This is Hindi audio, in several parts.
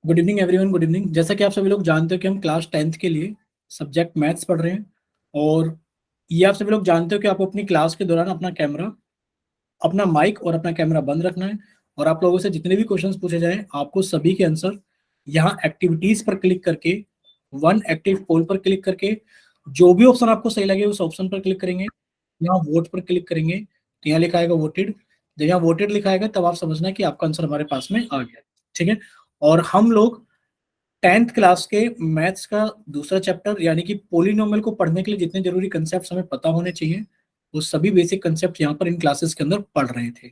Good evening everyone, good evening. जैसा कि आप सभी लोग जानते हो कि हम क्लास 10th के लिए सब्जेक्ट मैथ्स पढ़ रहे हैं। और ये आप सभी लोग जानते हो कि आपको अपनी क्लास के दौरान अपना कैमरा, अपना माइक और अपना कैमरा बंद रखना है। और आप लोगों से जितने भी क्वेश्चंस पूछे जाएं, आपको सभी के आंसर यहाँ एक्टिविटीज पर क्लिक करके, वन एक्टिव पोल पर क्लिक करके, जो भी ऑप्शन आपको सही लगे उस ऑप्शन पर क्लिक करेंगे। यहाँ वोट पर क्लिक करेंगे तो यहाँ लिखा आएगा वोटेड। जब यहाँ वोटेड लिखा आएगा तब आप समझना कि आपका आंसर हमारे पास में आ गया। ठीक है। और हम लोग 10th क्लास के मैथ्स का दूसरा चैप्टर यानी कि पोलिनोमियल को पढ़ने के लिए जितने जरूरी कंसेप्ट हमें पता होने चाहिए, वो सभी बेसिक कंसेप्ट यहाँ पर इन क्लासेस के अंदर पढ़ रहे थे।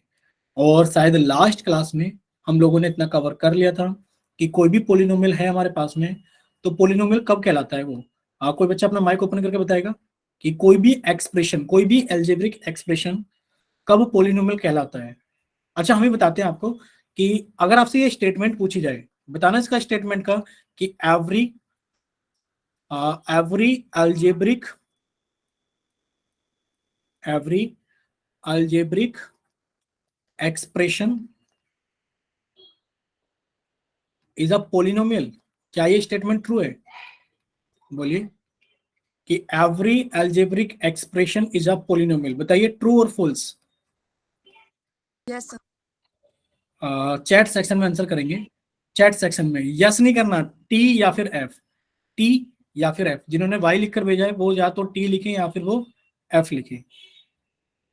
और शायद लास्ट क्लास में हम लोगों ने इतना कवर कर लिया था कि कोई भी पोलिनोमियल है हमारे पास में तो पोलिनोमियल कब कहलाता है वो। कोई बच्चा अपना माइक ओपन करके बताएगा कि कोई भी एक्सप्रेशन, कोई भी एल्जेब्रिक एक्सप्रेशन कब पोलिनोमियल कहलाता है। अच्छा, हम ही बताते हैं आपको कि अगर आपसे ये स्टेटमेंट पूछी जाए, बताना इसका स्टेटमेंट का कि every algebraic every algebraic expression is a polynomial. क्या ये स्टेटमेंट ट्रू है? बोलिए कि every algebraic expression is a polynomial. बताइए ट्रू और false. Yes sir. Chat section में आंसर करेंगे। चैट सेक्शन में यस नहीं करना, टी या फिर एफ। टी या फिर एफ। जिन्होंने वाई लिखकर भेजा है वो या तो टी लिखें या फिर वो एफ लिखें।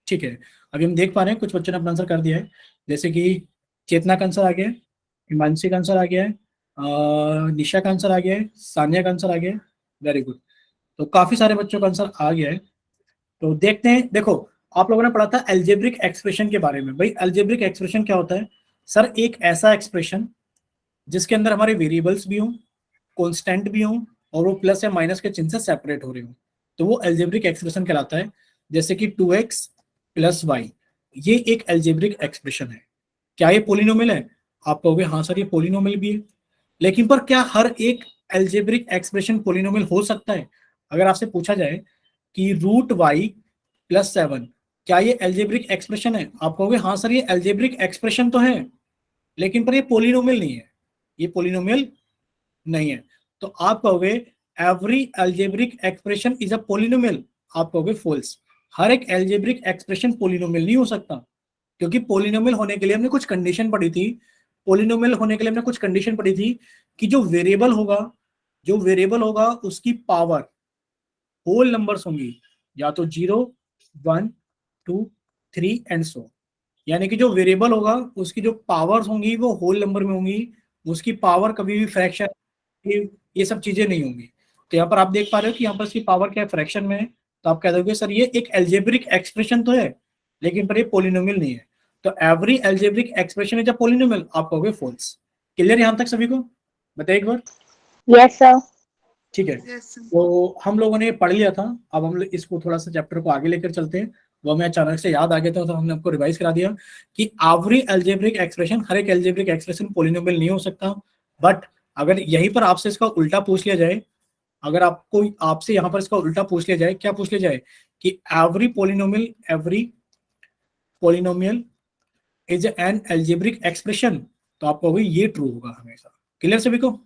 ठीक है। अभी हम देख पा रहे हैं कुछ बच्चों ने अपना आंसर कर दिया है। जैसे कि चेतना का आंसर आ गया है, हिमांशी का आंसर आ गया है, निशा का आंसर आ गया है, सानिया का आंसर आ गया है। Very good. तो काफी सारे बच्चों का आंसर आ गया है। तो देखते हैं। देखो, आप लोगों ने पढ़ा था एल्जेब्रिक एक्सप्रेशन के बारे में। भाई एल्जेब्रिक एक्सप्रेशन क्या होता है? सर एक ऐसा एक्सप्रेशन जिसके अंदर हमारे वेरिएबल्स भी हों, कांस्टेंट भी हों, और वो प्लस या माइनस के चिन्ह से सेपरेट हो रहे हो, तो वो एल्जेब्रिक एक्सप्रेशन कहलाता है। जैसे कि 2x प्लस वाई, ये एक एल्जेब्रिक एक्सप्रेशन है। क्या ये पोलिनोमियल है? आप कहोगे हाँ सर ये पोलिनोमियल भी है। लेकिन पर क्या हर एक एल्जेब्रिक एक्सप्रेशन पोलिनोमियल हो सकता है? अगर आपसे पूछा जाए कि रूट वाई प्लस 7, क्या ये एल्जेब्रिक एक्सप्रेशन है? आप कहोगे हाँ सर ये एल्जेब्रिक एक्सप्रेशन तो है, लेकिन पर ये पोलिनोमियल नहीं है। ये पोलिनोमियल नहीं है। तो आप कहोगे every algebraic expression is a polynomial. आप कहोगे फॉल्स। हर एक एल्जेब्रिक एक्सप्रेशन पोलिनोमियल नहीं हो सकता, क्योंकि पोलिनोमियल होने के लिए हमने कुछ कंडीशन पढ़ी थी। पोलिनोमियल होने के लिए हमने कुछ कंडीशन पढ़ी थी कि जो वेरिएबल होगा, जो वेरिएबल होगा उसकी पावर होल नंबर्स होंगी, या तो 0, 1, 2, 3 एंड सो। यानी कि जो वेरिएबल होगा उसकी जो पावर्स होंगी वो होल नंबर में होंगी, उसकी पावर कभी भी फ्रैक्शन, ये सब चीजें नहीं होंगी। तो यहाँ पर आप देख पा रहे हो कि यहाँ पर इसकी पावर क्या है, फ्रैक्शन में है। तो आप कह दोगे सर ये एक एल्जेब्रिक एक्सप्रेशन तो है, लेकिन पर ये पोलिनोमियल नहीं है। तो every algebraic expression is a polynomial. आप कहोगे फॉल्स। क्लियर यहाँ तक सभी को? बताइए एक बार। Yes sir. ठीक है। Yes sir. तो हम लोगों ने ये पढ़ लिया था। अब हम लोग इसको थोड़ा सा चैप्टर को आगे लेकर चलते हैं। वो हमें अचानक से याद आ गया था तो हमने आपको रिवाइज करा दिया कि एवरी एल्जेब्रिक एक्सप्रेशन, हर एक एल्जेब्रिक एक्सप्रेशन पोलिनोमियल नहीं हो सकता। बट अगर यहीं पर आपसे इसका उल्टा पूछ लिया जाए, अगर आपको आपसे यहाँ पर इसका उल्टा पूछ लिया जाए, क्या पूछ लिया जाए कि every polynomial is an algebraic expression, तो आप कहोगे ये ट्रू होगा हमेशा। क्लियर सभी को?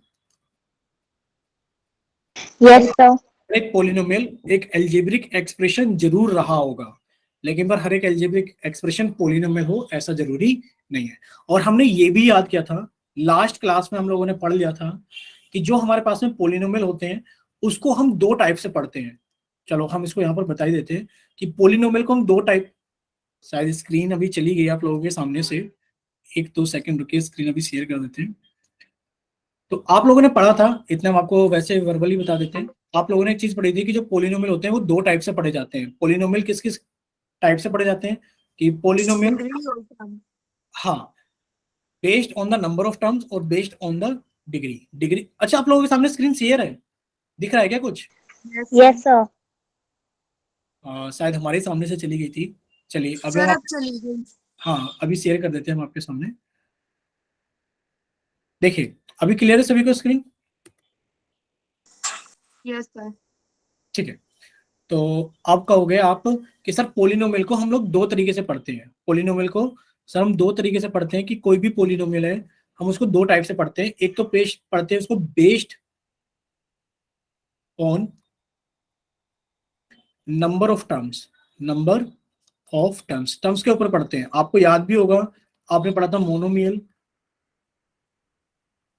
Yes sir. एक पोलिनोमियल एक एल्जेब्रिक एक्सप्रेशन जरूर रहा होगा, लेकिन पर हर एक एल्जेब्रिक एक्सप्रेशन पोलिनोमियल हो ऐसा जरूरी नहीं है। और हमने ये भी याद किया था, लास्ट क्लास में हम लोगों ने पढ़ लिया था कि जो हमारे पास में पोलिनोमियल होते हैं उसको हम दो टाइप से पढ़ते हैं। चलो हम इसको यहाँ पर बता ही देते हैं कि पोलिनोमियल को हम दो टाइप, शायद स्क्रीन अभी चली गई आप लोगों के सामने से, 1-2 सेकंड रुकिए, स्क्रीन अभी शेयर कर देते हैं। तो आप लोगों ने पढ़ा था, इतना हम आपको वैसे वर्बली बता देते हैं। आप लोगों ने एक चीज पढ़ी थी कि जो पोलिनोमियल होते हैं वो दो टाइप से पढ़े जाते हैं। पोलिनोमियल किस किस टाइप से पढ़े जाते हैं? कि पोलिनोमियल, डिग्री और टर्म। हाँ, based on the number of terms और based on the degree. Degree, अच्छा आप लोगों के सामने स्क्रीन शेयर है, दिख रहा है क्या कुछ? Yes sir. शायद हमारे सामने से चली गई थी। चलिए अभी सर हम अब चली गई। हाँ अभी शेयर कर देते हैं हम आपके सामने। देखिए अभी क्लियर है सभी को स्क्रीन? Yes sir. ठीक है। तो अब कहोगे आप कि सर पोलिनोमियल को हम लोग दो तरीके से पढ़ते हैं। पोलिनोमियल को सर हम दो तरीके से पढ़ते हैं कि कोई भी पोलिनोमियल है हम उसको दो टाइप से पढ़ते हैं। एक तो पेश पढ़ते हैं उसको based on number of terms, number of terms, terms के ऊपर पढ़ते हैं। आपको याद भी होगा, आपने पढ़ा था मोनोमियल,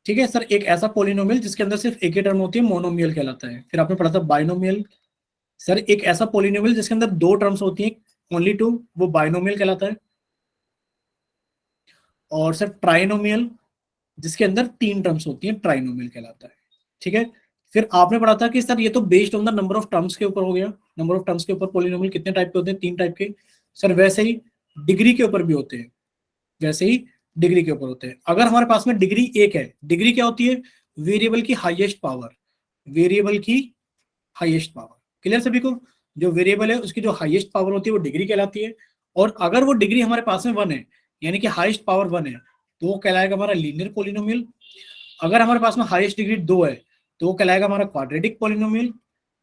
ठीक है सर। एक ऐसा पोलिनोमियल जिसके अंदर सिर्फ एक ही टर्म होती है, मोनोमियल कहलाता है। फिर आपने पढ़ा था बाइनोमियल, सर एक ऐसा पोलिनोमियल जिसके अंदर दो टर्म्स होती हैं, ओनली टू, वो बाइनोमियल कहलाता है। और सर ट्राइनोमियल जिसके अंदर तीन टर्म्स होती हैं, ट्राइनोमियल कहलाता है, ठीक है। फिर आपने पढ़ा था कि सर ये तो based on the number of terms के ऊपर हो गया। नंबर ऑफ टर्म्स के ऊपर पोलिनोमियल कितने टाइप के होते हैं? तीन टाइप के। सर वैसे ही डिग्री के ऊपर भी होते हैं, वैसे ही डिग्री के ऊपर होते हैं। अगर हमारे पास में डिग्री एक है, डिग्री क्या होती है? वेरिएबल की हाईएस्ट पावर, वेरिएबल की हाईएस्ट पावर। क्लियर सभी को? जो वेरिएबल है उसकी जो हाईएस्ट पावर होती है वो डिग्री कहलाती है। और अगर वो डिग्री हमारे पास में 1 है, यानी कि हाईएस्ट पावर 1 है, तो वो कहलाएगा हमारा लीनियर पोलिनोमियल। अगर हमारे पास में हाईएस्ट डिग्री 2 है तो वो कहलाएगा हमारा क्वाड्रेटिक पोलिनोमियल।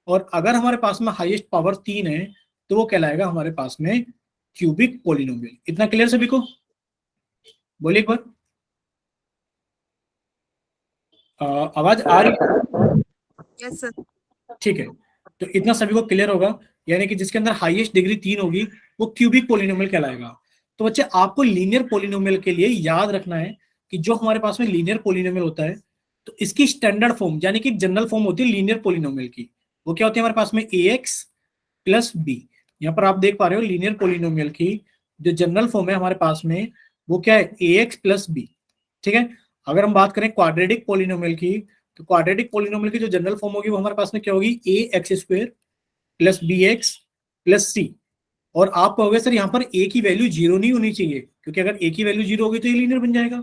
और अगर हमारे पास में हाईएस्ट पावर 3 है तो वो कहलाएगा हमारे पास में क्यूबिक पोलिनोमियल। इतना क्लियर सभी को? बोलिए एक बार। आवाज आ रही है? Yes sir. ठीक है, तो इतना सभी को क्लियर होगा, यानी कि जिसके अंदर हाईएस्ट डिग्री 3 होगी वो क्यूबिक पोलिनोमियल कहलाएगा। तो बच्चे आपको लीनियर पोलिनोमियल के लिए याद रखना है कि जो हमारे पास में लीनियर पोलिनोमियल होता है तो इसकी स्टैंडर्ड फॉर्म यानी कि जनरल फॉर्म होती है लीनियर पोलिनोमियल की। वो क्या होती है हमारे पास में? ax plus B. यहाँ पर आप देख पा रहे हो लीनियर पोलिनोमियल की जो जनरल फॉर्म है हमारे पास में वो क्या है? ax प्लस बी, ठीक है। अगर हम बात करें क्वाड्रेटिक पोलिनोमियल की, तो क्वाड्रेटिक पोलिनोमियल की जो जनरल फॉर्म होगी वो हमारे पास में क्या होगी? A x square plus B x plus C. और आप कहोगे सर यहाँ पर ए की वैल्यू जीरो नहीं होनी चाहिए, क्योंकि अगर ए की वैल्यू जीरो होगी तो ये लीनियर बन जाएगा।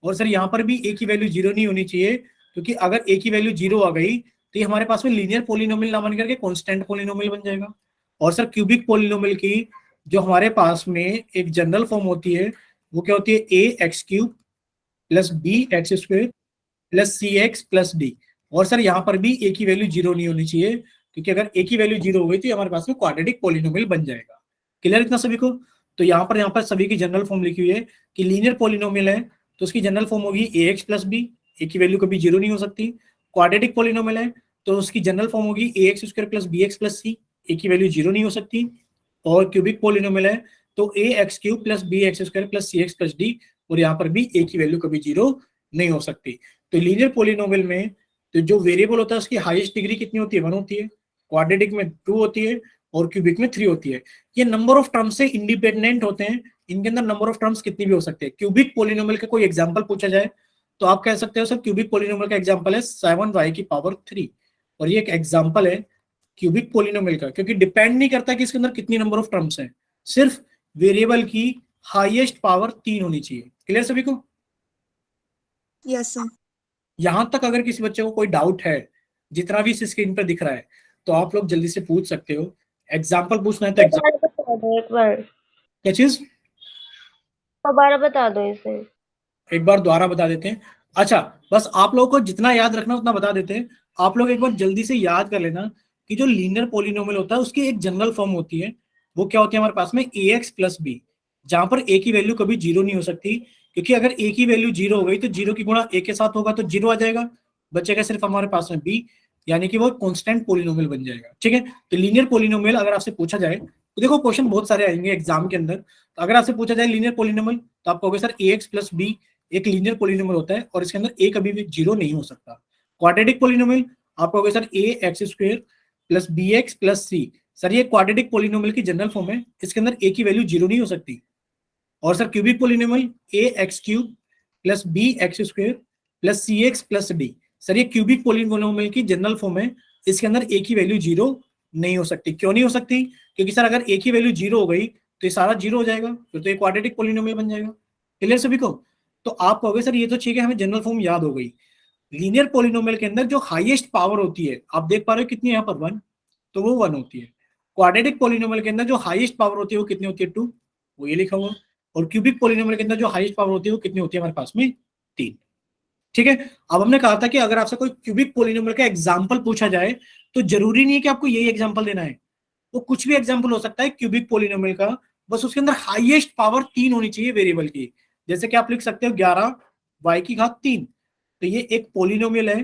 और सर यहाँ पर भी ए की वैल्यू जीरो नहीं होनी चाहिए, क्योंकि अगर ए की वैल्यू जीरो आ गई तो ये हमारे पास में लीनियर पोलिनोमियल ना बन करके कांस्टेंट पोलिनोमियल बन जाएगा। और सर क्यूबिक पोलिनोमियल की जो हमारे पास में एक जनरल फॉर्म होती है वो क्या होती है? A x cube plus B x square plus C x plus D. और सर यहाँ पर भी ए की वैल्यू जीरो नहीं होनी चाहिए, क्योंकि अगर ए की वैल्यू जीरो हो गई तो हमारे पास में क्वाड्रेटिक पोलिनोमियल बन जाएगा। क्लियर इतना सभी को? तो यहाँ पर सभी की जनरल फॉर्म लिखी हुई है कि लीनियर पोलिनोमियल है तो उसकी जनरल फॉर्म होगी ए एक्स प्लस बी, ए की वैल्यू कभी जीरो नहीं हो सकती। क्वाड्रेटिक पोलिनोमियल है तो उसकी जनरल फॉर्म होगी A x square plus B x plus C, A की वैल्यू जीरो नहीं हो सकती। और क्यूबिक पोलिनोमियल है तो A x cube plus B x square plus C x plus D, और यहाँ पर भी ए की वैल्यू कभी जीरो नहीं हो सकती। तो लीनियर पोलिनोमियल में तो जो वेरिएबल होता है उसकी हाईएस्ट डिग्री कितनी होती है? 1 होती है, क्वाड्रेटिक में 2 होती है और क्यूबिक में 3 होती है। ये नंबर ऑफ टर्म्स से इंडिपेंडेंट होते हैं, इनके अंदर नंबर ऑफ टर्म्स कितनी भी हो सकते हैं। क्यूबिक पोलिनोमियल का कोई एग्जांपल पूछा जाए तो आप कह सकते हो सर क्यूबिक पोलिनोमियल का एग्जांपल है 7y की पावर 3, और ये एक एग्जांपल है क्यूबिक पोलिनोमियल का, क्योंकि डिपेंड नहीं करता कि इसके अंदर कितनी नंबर ऑफ टर्म्स हैं, सिर्फ वेरिएबल की हाईएस्ट पावर 3 होनी चाहिए। क्लियर सभी को? Yes sir. यहां तक अगर किसी बच्चे को कोई डाउट है, जितना भी इस स्क्रीन पर दिख रहा है, तो आप लोग जल्दी से पूछ सकते हो। एग्जाम्पल पूछना है तो एक बार क्या चीज? दोबारा बता दो इसे। एक बार दोबारा बता देते हैं। अच्छा, बस आप लोगों को जितना याद रखना उतना बता देते हैं। आप लोग एक बार जल्दी से याद कर लेना कि जो लीनियर पोलिनोमियल होता है उसकी एक जनरल फॉर्म होती है, वो क्या होती है हमारे पास में? ए एक्स प्लस बी, जहां पर ए की वैल्यू कभी जीरो नहीं हो सकती, क्योंकि अगर ए की वैल्यू जीरो हो गई तो जीरो की गुणा ए के साथ होगा तो जीरो आ जाएगा, बचेगा सिर्फ हमारे पास में बी, यानी कि वो कांस्टेंट पोलिनोमियल बन जाएगा। ठीक है, तो लीनियर पोलिनोमियल अगर आपसे पूछा जाए तो देखो क्वेश्चन बहुत सारे आएंगे एग्जाम के अंदर, तो अगर आपसे पूछा जाए लीनियर पोलिनोमियल तो आप कहोगे sir A x plus B एक लीनियर पोलिनोमियल होता है और इसके अंदर ए कभी भी जीरो नहीं हो सकता। क्वाड्रेटिक पोलिनोमियल आप कहोगे sir A x square plus B x plus C, sir ये क्वाड्रेटिक पोलिनोमियल की जनरल फॉर्म है, इसके अंदर ए की वैल्यू जीरो नहीं हो सकती। और sir cubic polynomial A x cube plus B x square plus C x plus D, sir ये क्यूबिक पोलिनोमियल की जनरल फॉर्म है, इसके अंदर ए की वैल्यू जीरो नहीं हो सकती। क्यों नहीं हो सकती? क्योंकि सर अगर ए की वैल्यू जीरो हो गई तो ये सारा जीरो हो जाएगा, फिर तो ये क्वाड्रेटिक पोलिनोमियल बन जाएगा। क्लियर सभी को? तो आप कहोगे सर ये तो ठीक है, हमें जनरल फॉर्म याद हो गई। लीनियर पोलिनोमियल के अंदर जो हाईएस्ट पावर होती है, आप देख पा रहे हो कितनी, यहाँ पर 1, तो वो 1 होती है। क्वाड्रेटिक पोलिनोमियल के अंदर जो हाईएस्ट पावर होती है वो कितनी होती है? 2, वो ये लिखा हुआ। और क्यूबिक पोलिनोमियल के अंदर जो हाईएस्ट पावर होती है वो कितनी होती है हमारे पास में? 3। ठीक है, अब हमने कहा था कि अगर आपसे कोई क्यूबिक पोलिनोमियल का एग्जांपल पूछा जाए तो जरूरी नहीं है कि आपको यही एग्जांपल देना है, वो कुछ भी एग्जांपल हो सकता है क्यूबिक पोलिनोमियल का, बस उसके अंदर हाईएस्ट पावर 3 होनी चाहिए वेरिएबल की। जैसे कि आप लिख सकते हो 11 y की घात 3, तो ये एक पोलिनोमियल है।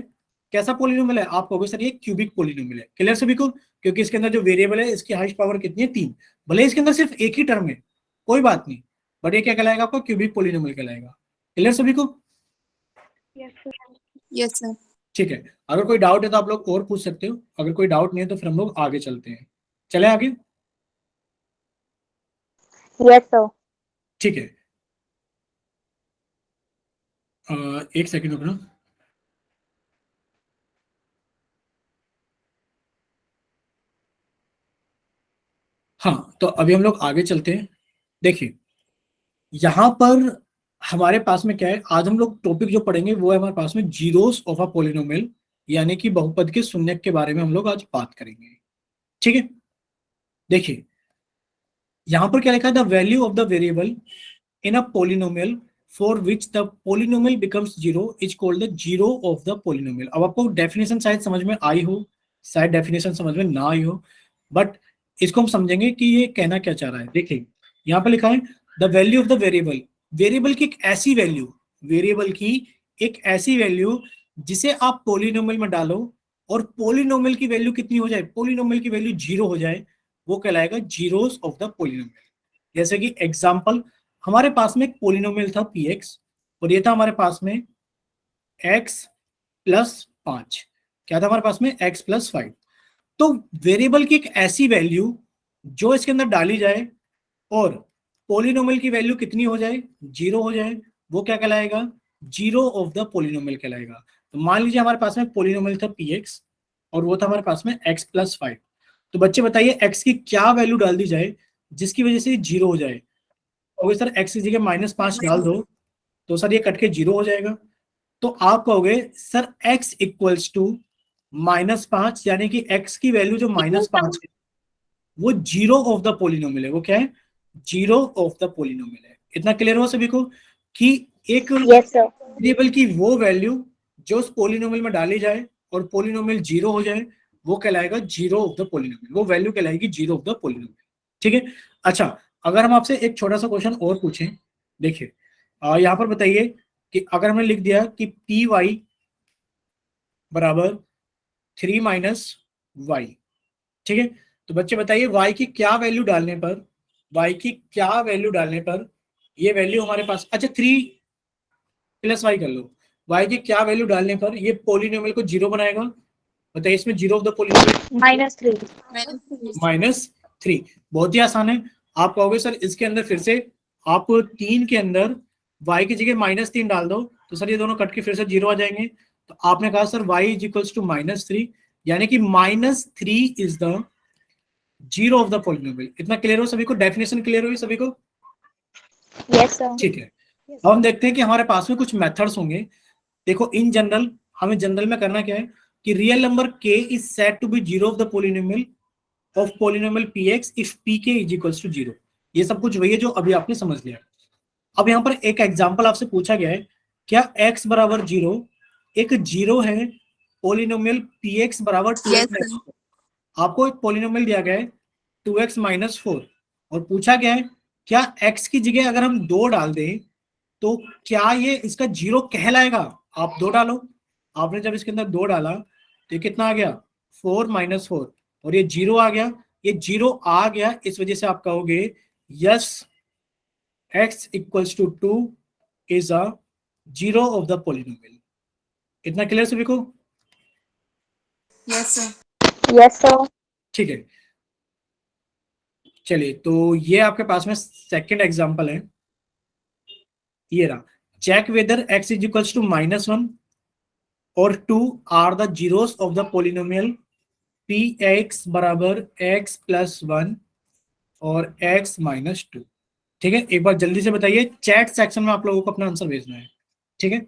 कैसा पोलिनोमियल है? आप कहोगे सर ये क्यूबिक पोलिनोमियल है। क्लियर सभी को? क्योंकि इसके अंदर जो वेरिएबल है इसकी हाईएस्ट पावर कितनी है? 3। भले इसके अंदर सिर्फ एक ही टर्म है, कोई बात नहीं, बट ये क्या कहलाएगा? आपका क्यूबिक पोलिनोमियल कहलाएगा। क्लियर सभी को? Yes sir. Yes, sir. ठीक है, अगर कोई डाउट है तो आप लोग और पूछ सकते हो, अगर कोई डाउट नहीं है तो फिर हम लोग आगे चलते हैं। चले आगे? Yes sir. ठीक है, एक सेकंड रुकना। हाँ, तो अभी हम लोग आगे चलते हैं। देखिए, यहां पर हमारे पास में क्या है, आज हम लोग टॉपिक जो पढ़ेंगे वो है हमारे पास में जीरोस ऑफ अ पॉलिनोमियल, यानी कि बहुपद के शून्यक के बारे में हम लोग आज बात करेंगे। ठीक है, देखिए यहां पर क्या लिखा है, the value of the variable in a polynomial for which the polynomial becomes zero is called the zero of the polynomial. अब आपको डेफिनेशन शायद समझ में आई हो, शायद डेफिनेशन समझ में ना आई हो, बट इसको हम समझेंगे कि ये कहना क्या चाह रहा है। देखिए यहाँ पे लिखा है the value of the variable, variable की एक ऐसी वैल्यू, वेरिएबल की एक ऐसी वैल्यू जिसे आप पॉलिनोमियल में डालो और पॉलिनोमियल की वैल्यू कितनी हो जाए, पॉलिनोमियल की वैल्यू जीरो हो जाए, वो कहलाएगा जीरोस ऑफ द पॉलिनोमियल। जैसे कि एग्जांपल, हमारे पास में एक पोलिनोमियल था पी एक्स, और ये था हमारे पास में एक्स प्लस 5। क्या था हमारे पास में? X plus 5। तो वेरिएबल की एक ऐसी वैल्यू जो इसके अंदर डाली जाए और पोलिनोमियल की वैल्यू कितनी हो जाए? जीरो हो जाए, वो क्या कहलाएगा? जीरो ऑफ द पोलिनोमियल कहलाएगा। तो मान लीजिए हमारे पास में पोलिनोमियल था पी एक्स और वो था हमारे पास में एक्स प्लस 5। तो बच्चे बताइए एक्स की क्या वैल्यू डाल दी जाए जिसकी वजह से जीरो हो जाए? कहोगे सर एक्स की जगह -5 डाल दो तो सर ये कट के जीरो हो जाएगा। तो आप कहोगे सर x इक्वल्स टू -5, यानी कि x की वैल्यू जो -5 है वो जीरो ऑफ द पोलिनोमियल है। वो क्या है? जीरो ऑफ द पोलिनोमियल है। इतना क्लियर हुआ सभी को कि एक यस सर। वेरिएबल की वो वैल्यू जो उस पोलिनोमियल में डाली जाए और पोलिनोमियल जीरो हो जाए, वो कहलाएगा जीरो ऑफ द पोलिनोमियल, वो वैल्यू कहलाएगी जीरो ऑफ द पोलिनोमियल। ठीक है, अच्छा अगर हम आपसे एक छोटा सा क्वेश्चन और पूछें, देखिए यहाँ पर बताइए कि अगर हमने लिख दिया कि पी वाई बराबर 3 माइनस वाई, ठीक है, तो बच्चे बताइए y की क्या वैल्यू डालने पर, y की क्या वैल्यू डालने पर ये वैल्यू हमारे पास, अच्छा 3 प्लस वाई कर लो, y की क्या वैल्यू डालने पर ये पोलिनोमियल को जीरो बनाएगा? बताइए इसमें जीरो ऑफ द पोलिनोमियल -3। -3। बहुत ही आसान है। आप कहोगे सर इसके अंदर फिर से आप 3 के अंदर y की जगह -3 डाल दो तो सर ये दोनों कट के फिर से जीरो आ जाएंगे। तो आपने कहा sir y is equals to -3, यानी कि -3 is the zero of the polynomial. इतना क्लियर हो सभी को? डेफिनेशन क्लियर हुई सभी को? Yes sir. ठीक है, अब हम देखते हैं कि हमारे पास में कुछ मेथड्स होंगे। देखो इन जनरल, हमें जनरल में करना क्या है कि real number k is said to be zero of the polynomial of polynomial px if pk is equals to zero. ये सब कुछ वही है जो अभी आपने समझ लिया। अब यहाँ पर एक एग्जांपल आपसे पूछा गया है, क्या x बराबर जीरो एक जीरो है पोलिनोमियल px बराबर 2x Yes, sir. आपको एक पोलिनोमियल दिया गया है 2x माइनस 4 और पूछा गया है क्या x की जगह अगर हम 2 डाल दें तो क्या ये इसका जीरो कहलाएगा? आप 2 डालो, आपने जब इसके अंदर 2 डाला तो ये कितना आ गया? 4 माइनस 4, और ये जीरो आ गया। ये जीरो आ गया, इस वजह से आप कहोगे yes x equals to 2 is a zero of the polynomial. इतना क्लियर सभी को? Yes, sir. Yes sir. ठीक है, चलिए तो ये आपके पास में सेकंड एग्जांपल है, ये रहा। Check whether x is equals to -1 और 2 are the zeros of the polynomial P X बराबर x प्लस 1 और x माइनस 2। ठीक है, एक बार जल्दी से बताइए, चैट सेक्शन में आप लोगों को अपना आंसर भेजना है। ठीक है,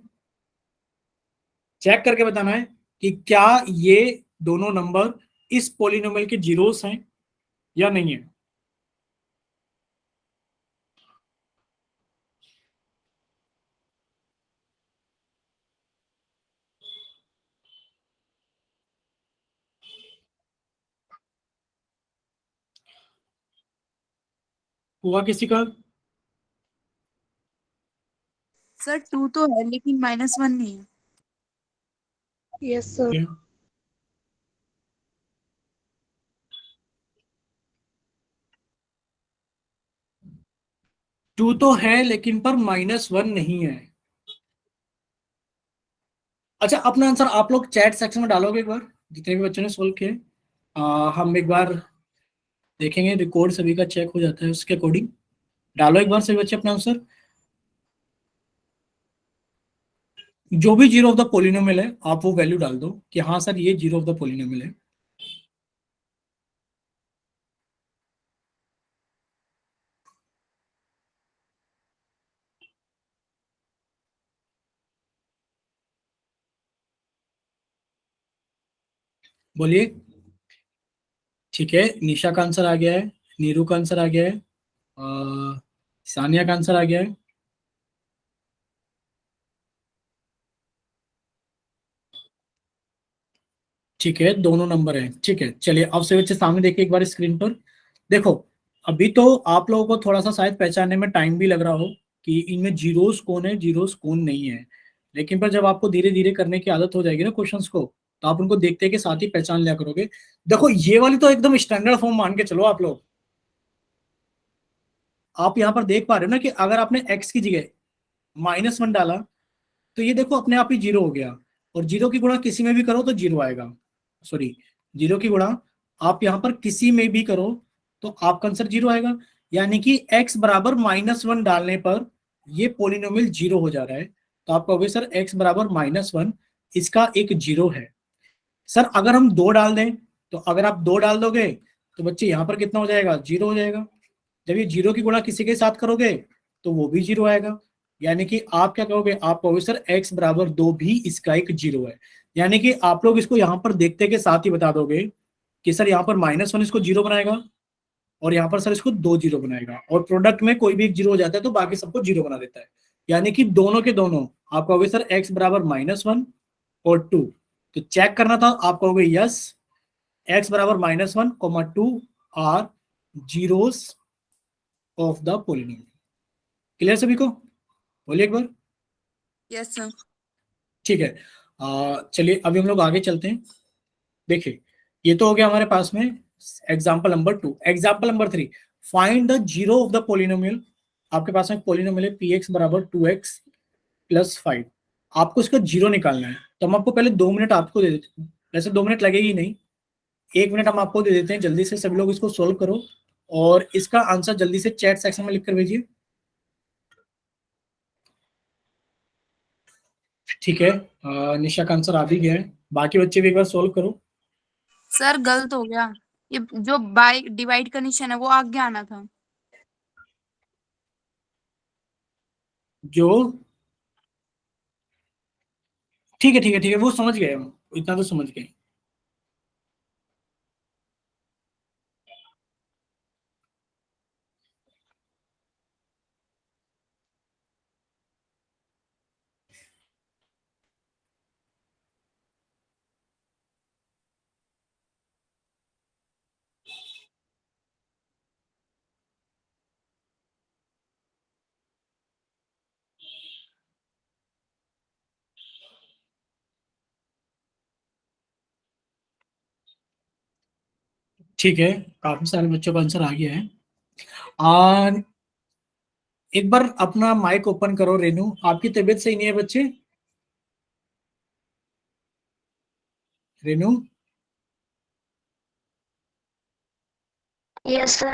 चेक करके बताना है कि क्या ये दोनों नंबर इस पोलिनोमियल के जीरोस हैं या नहीं है। हुआ किसी का? सर 2 तो है लेकिन -1 नहीं है। Yes, sir. 2 तो है लेकिन पर -1 नहीं है। अच्छा, अपना आंसर आप लोग चैट सेक्शन में डालोगे एक बार, जितने भी बच्चों ने सोल्व किए। हम एक बार देखेंगे, रिकॉर्ड सभी का चेक हो जाता है उसके अकॉर्डिंग। डालो एक बार सभी बच्चे अपना आंसर। जो भी जीरो ऑफ द पोलिनोमियल है आप वो वैल्यू डाल दो कि हाँ सर ये जीरो ऑफ द पोलिनोमियल है। बोलिए। ठीक है, निशा का आंसर आ गया है, नीरू का आंसर आ गया है, सानिया का आंसर आ गया है। ठीक है, दोनों नंबर हैं। ठीक है, चलिए अब से बच्चे सामने देखिए एक बार स्क्रीन पर। देखो, अभी तो आप लोगों को थोड़ा सा शायद पहचानने में टाइम भी लग रहा हो कि इनमें जीरोस कौन है, जीरोस कौन नहीं है। लेकिन पर जब आपको धीरे धीरे करने की आदत हो जाएगी ना क्वेश्चंस को, तो आप उनको देखते के साथ ही पहचान लिया करोगे। देखो, ये वाली तो एकदम स्टैंडर्ड फॉर्म मान के चलो आप लोग। आप यहाँ पर देख पा रहे हो ना कि अगर आपने एक्स की जगह -1 डाला तो ये देखो अपने आप ही जीरो हो गया। और जीरो की गुणा किसी में भी करो तो जीरो आएगा। सॉरी, जीरो की गुणा आप यहां पर किसी में भी करो तो आपका आंसर जीरो आएगा। यानी कि x बराबर -1 डालने पर ये पोलिनोमियल जीरो हो जा रहा है। तो आप कहोगे सर x बराबर -1 इसका एक जीरो है। सर अगर हम दो डाल दें, तो अगर आप दो डाल दोगे तो बच्चे यहां पर कितना हो जाएगा, जीरो हो जाएगा। जब ये जीरो की गुणा किसी के साथ करोगे तो वो भी जीरो आएगा। यानी कि आप क्या कहोगे, आप कहोगे सर x बराबर 2 भी इसका एक जीरो है। यानी कि आप लोग इसको यहां पर देखते के साथ ही बता दोगे कि सर यहाँ पर -1 इसको जीरो बनाएगा और यहाँ पर सर इसको दो जीरो बनाएगा, और प्रोडक्ट में कोई भी एक जीरो हो जाता है तो बाकी सबको जीरो बना देता है। यानी कि दोनों के दोनों आप कहोगे सर x बराबर -1 और 2। तो चेक करना था, आप कहोगे यस, x बराबर -1, 2 are zeros of the polynomial. Clear सभी को? बोलिए एक बार। Yes sir. ठीक है, चलिए अभी हम लोग आगे चलते हैं। देखिए, ये तो हो गया हमारे पास में example number 2। Example number 3, find the zero of the polynomial. आपके पास में पोलिनोमियल है पी एक्स बराबर 2x + 5। आपको इसका जीरो निकालना है। तो हम आपको पहले 2 मिनट आपको दे देते हैं, वैसे 2 मिनट लगेगी नहीं, 1 मिनट हम आपको दे देते हैं। जल्दी से सभी लोग इसको सोल्व करो और इसका आंसर जल्दी से चैट सेक्शन में लिख कर भेजिए। ठीक है, निशा का आंसर आ भी गया है, बाकी बच्चे भी एक बार सोल्व करो। सर गलत हो गया, ये जो बाय डिवाइड का निशान है वो आगे आना था। जो ठीक है, ठीक है, ठीक है, वो समझ गए हम, इतना तो समझ गए। ठीक है, काफी सारे बच्चों का आंसर आ गया है। आ, एक बार अपना माइक ओपन करो रेनू, आपकी तबीयत सही नहीं है बच्चे? Renu, Yes, sir.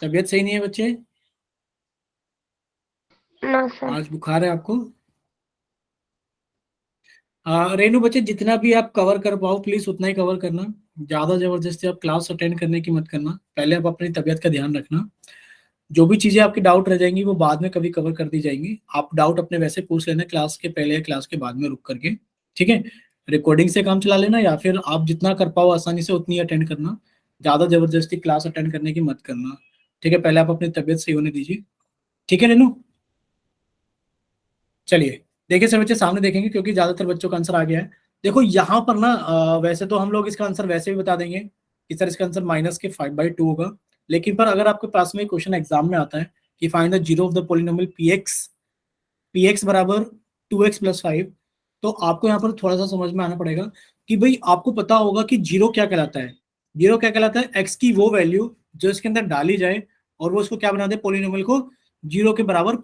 तबीयत सही नहीं है बच्चे? No, sir. आज बुखार है आपको? रेनू बच्चे, जितना भी आप कवर कर पाओ प्लीज उतना ही कवर करना। ज्यादा जबरदस्ती आप क्लास अटेंड करने की मत करना। पहले आप अपनी तबीयत का ध्यान रखना। जो भी चीजें आपकी डाउट रह जाएंगी वो बाद में कभी कवर कर दी जाएंगी। आप डाउट अपने वैसे पूछ लेना क्लास के पहले या क्लास के बाद में रुक करके। ठीक है, रिकॉर्डिंग से काम चला लेना या फिर आप जितना कर पाओ आसानी से उतनी अटेंड करना। ज्यादा जबरदस्ती क्लास अटेंड करने की मत करना। ठीक है, पहले आप अपनी तबीयत सही होने दीजिए। ठीक है रेनू, चलिए देखिए सब बच्चे सामने देखेंगे क्योंकि ज्यादातर बच्चों का आंसर आ गया है। देखो यहाँ पर ना, वैसे तो हम लोग इसका आंसर वैसे भी बता देंगे कि सर इसका आंसर -5/2 होगा। लेकिन पर अगर आपके पास में क्वेश्चन एग्जाम में आता है कि find the zero of the polynomial P x P X बराबर 2x प्लस 5, तो आपको यहाँ पर थोड़ा सा समझ में आना पड़ेगा कि भाई आपको पता होगा कि जीरो क्या कहलाता है। जीरो क्या कहलाता है? एक्स की वो वैल्यू जो इसके अंदर डाली जाए और वो इसको क्या बना दे, पोलिनोमियल को जीरो के बराबर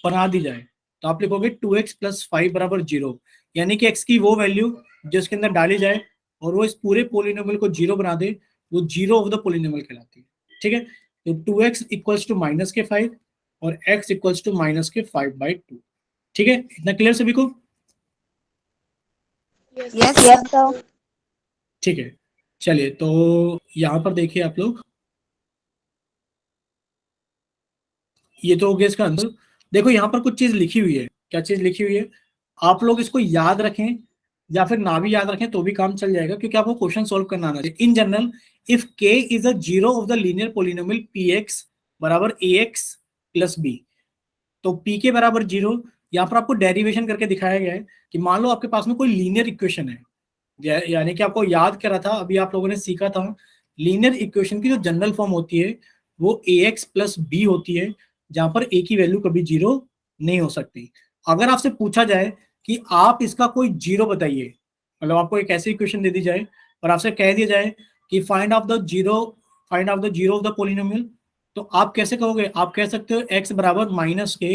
बना दी जाए। तो आप लिखोगे 2x प्लस 5 बराबर जीरो, यानी कि एक्स की वो वैल्यू जो इसके अंदर डाली जाए और वो इस पूरे पोलिनोमियल को जीरो बना दे, वो जीरो ऑफ द पोलिनोमियल कहलाती है। ठीक है, तो 2x इक्वल्स टू माइनस के 5 और x इक्वल्स टू माइनस के 5/2। ठीक है, इतना क्लियर सभी को? Yes Yes, sir. ठीक है, चलिए तो यहाँ पर देखिए आप लोग, ये तो हो गया इसका आंसर। देखो यहाँ पर कुछ चीज लिखी हुई है। क्या चीज लिखी हुई है? आप लोग इसको याद रखें या फिर ना भी याद रखें तो भी काम चल जाएगा, क्योंकि आपको क्वेश्चन सोल्व करना आना चाहिए। In general, if k is a zero of the linear polynomial px बराबर ax प्लस b, तो p के बराबर जीरो, यहाँ पर आपको डेरिवेशन करके दिखाया गया है कि मान लो आपके पास में कोई लीनियर इक्वेशन है, यानी कि आपको याद करा था, अभी आप लोगों ने सीखा था, लीनियर इक्वेशन की जो जनरल फॉर्म होती है वो ax प्लस b होती है, जहां पर a की वैल्यू कभी जीरो नहीं हो सकती। अगर आपसे पूछा जाए कि आप इसका कोई जीरो बताइए, मतलब आपको एक ऐसी इक्वेशन दे दी जाए और आपसे कह दिया जाए कि find out the zero of the polynomial, तो आप कैसे कहोगे? आप कह सकते हो x बराबर माइनस के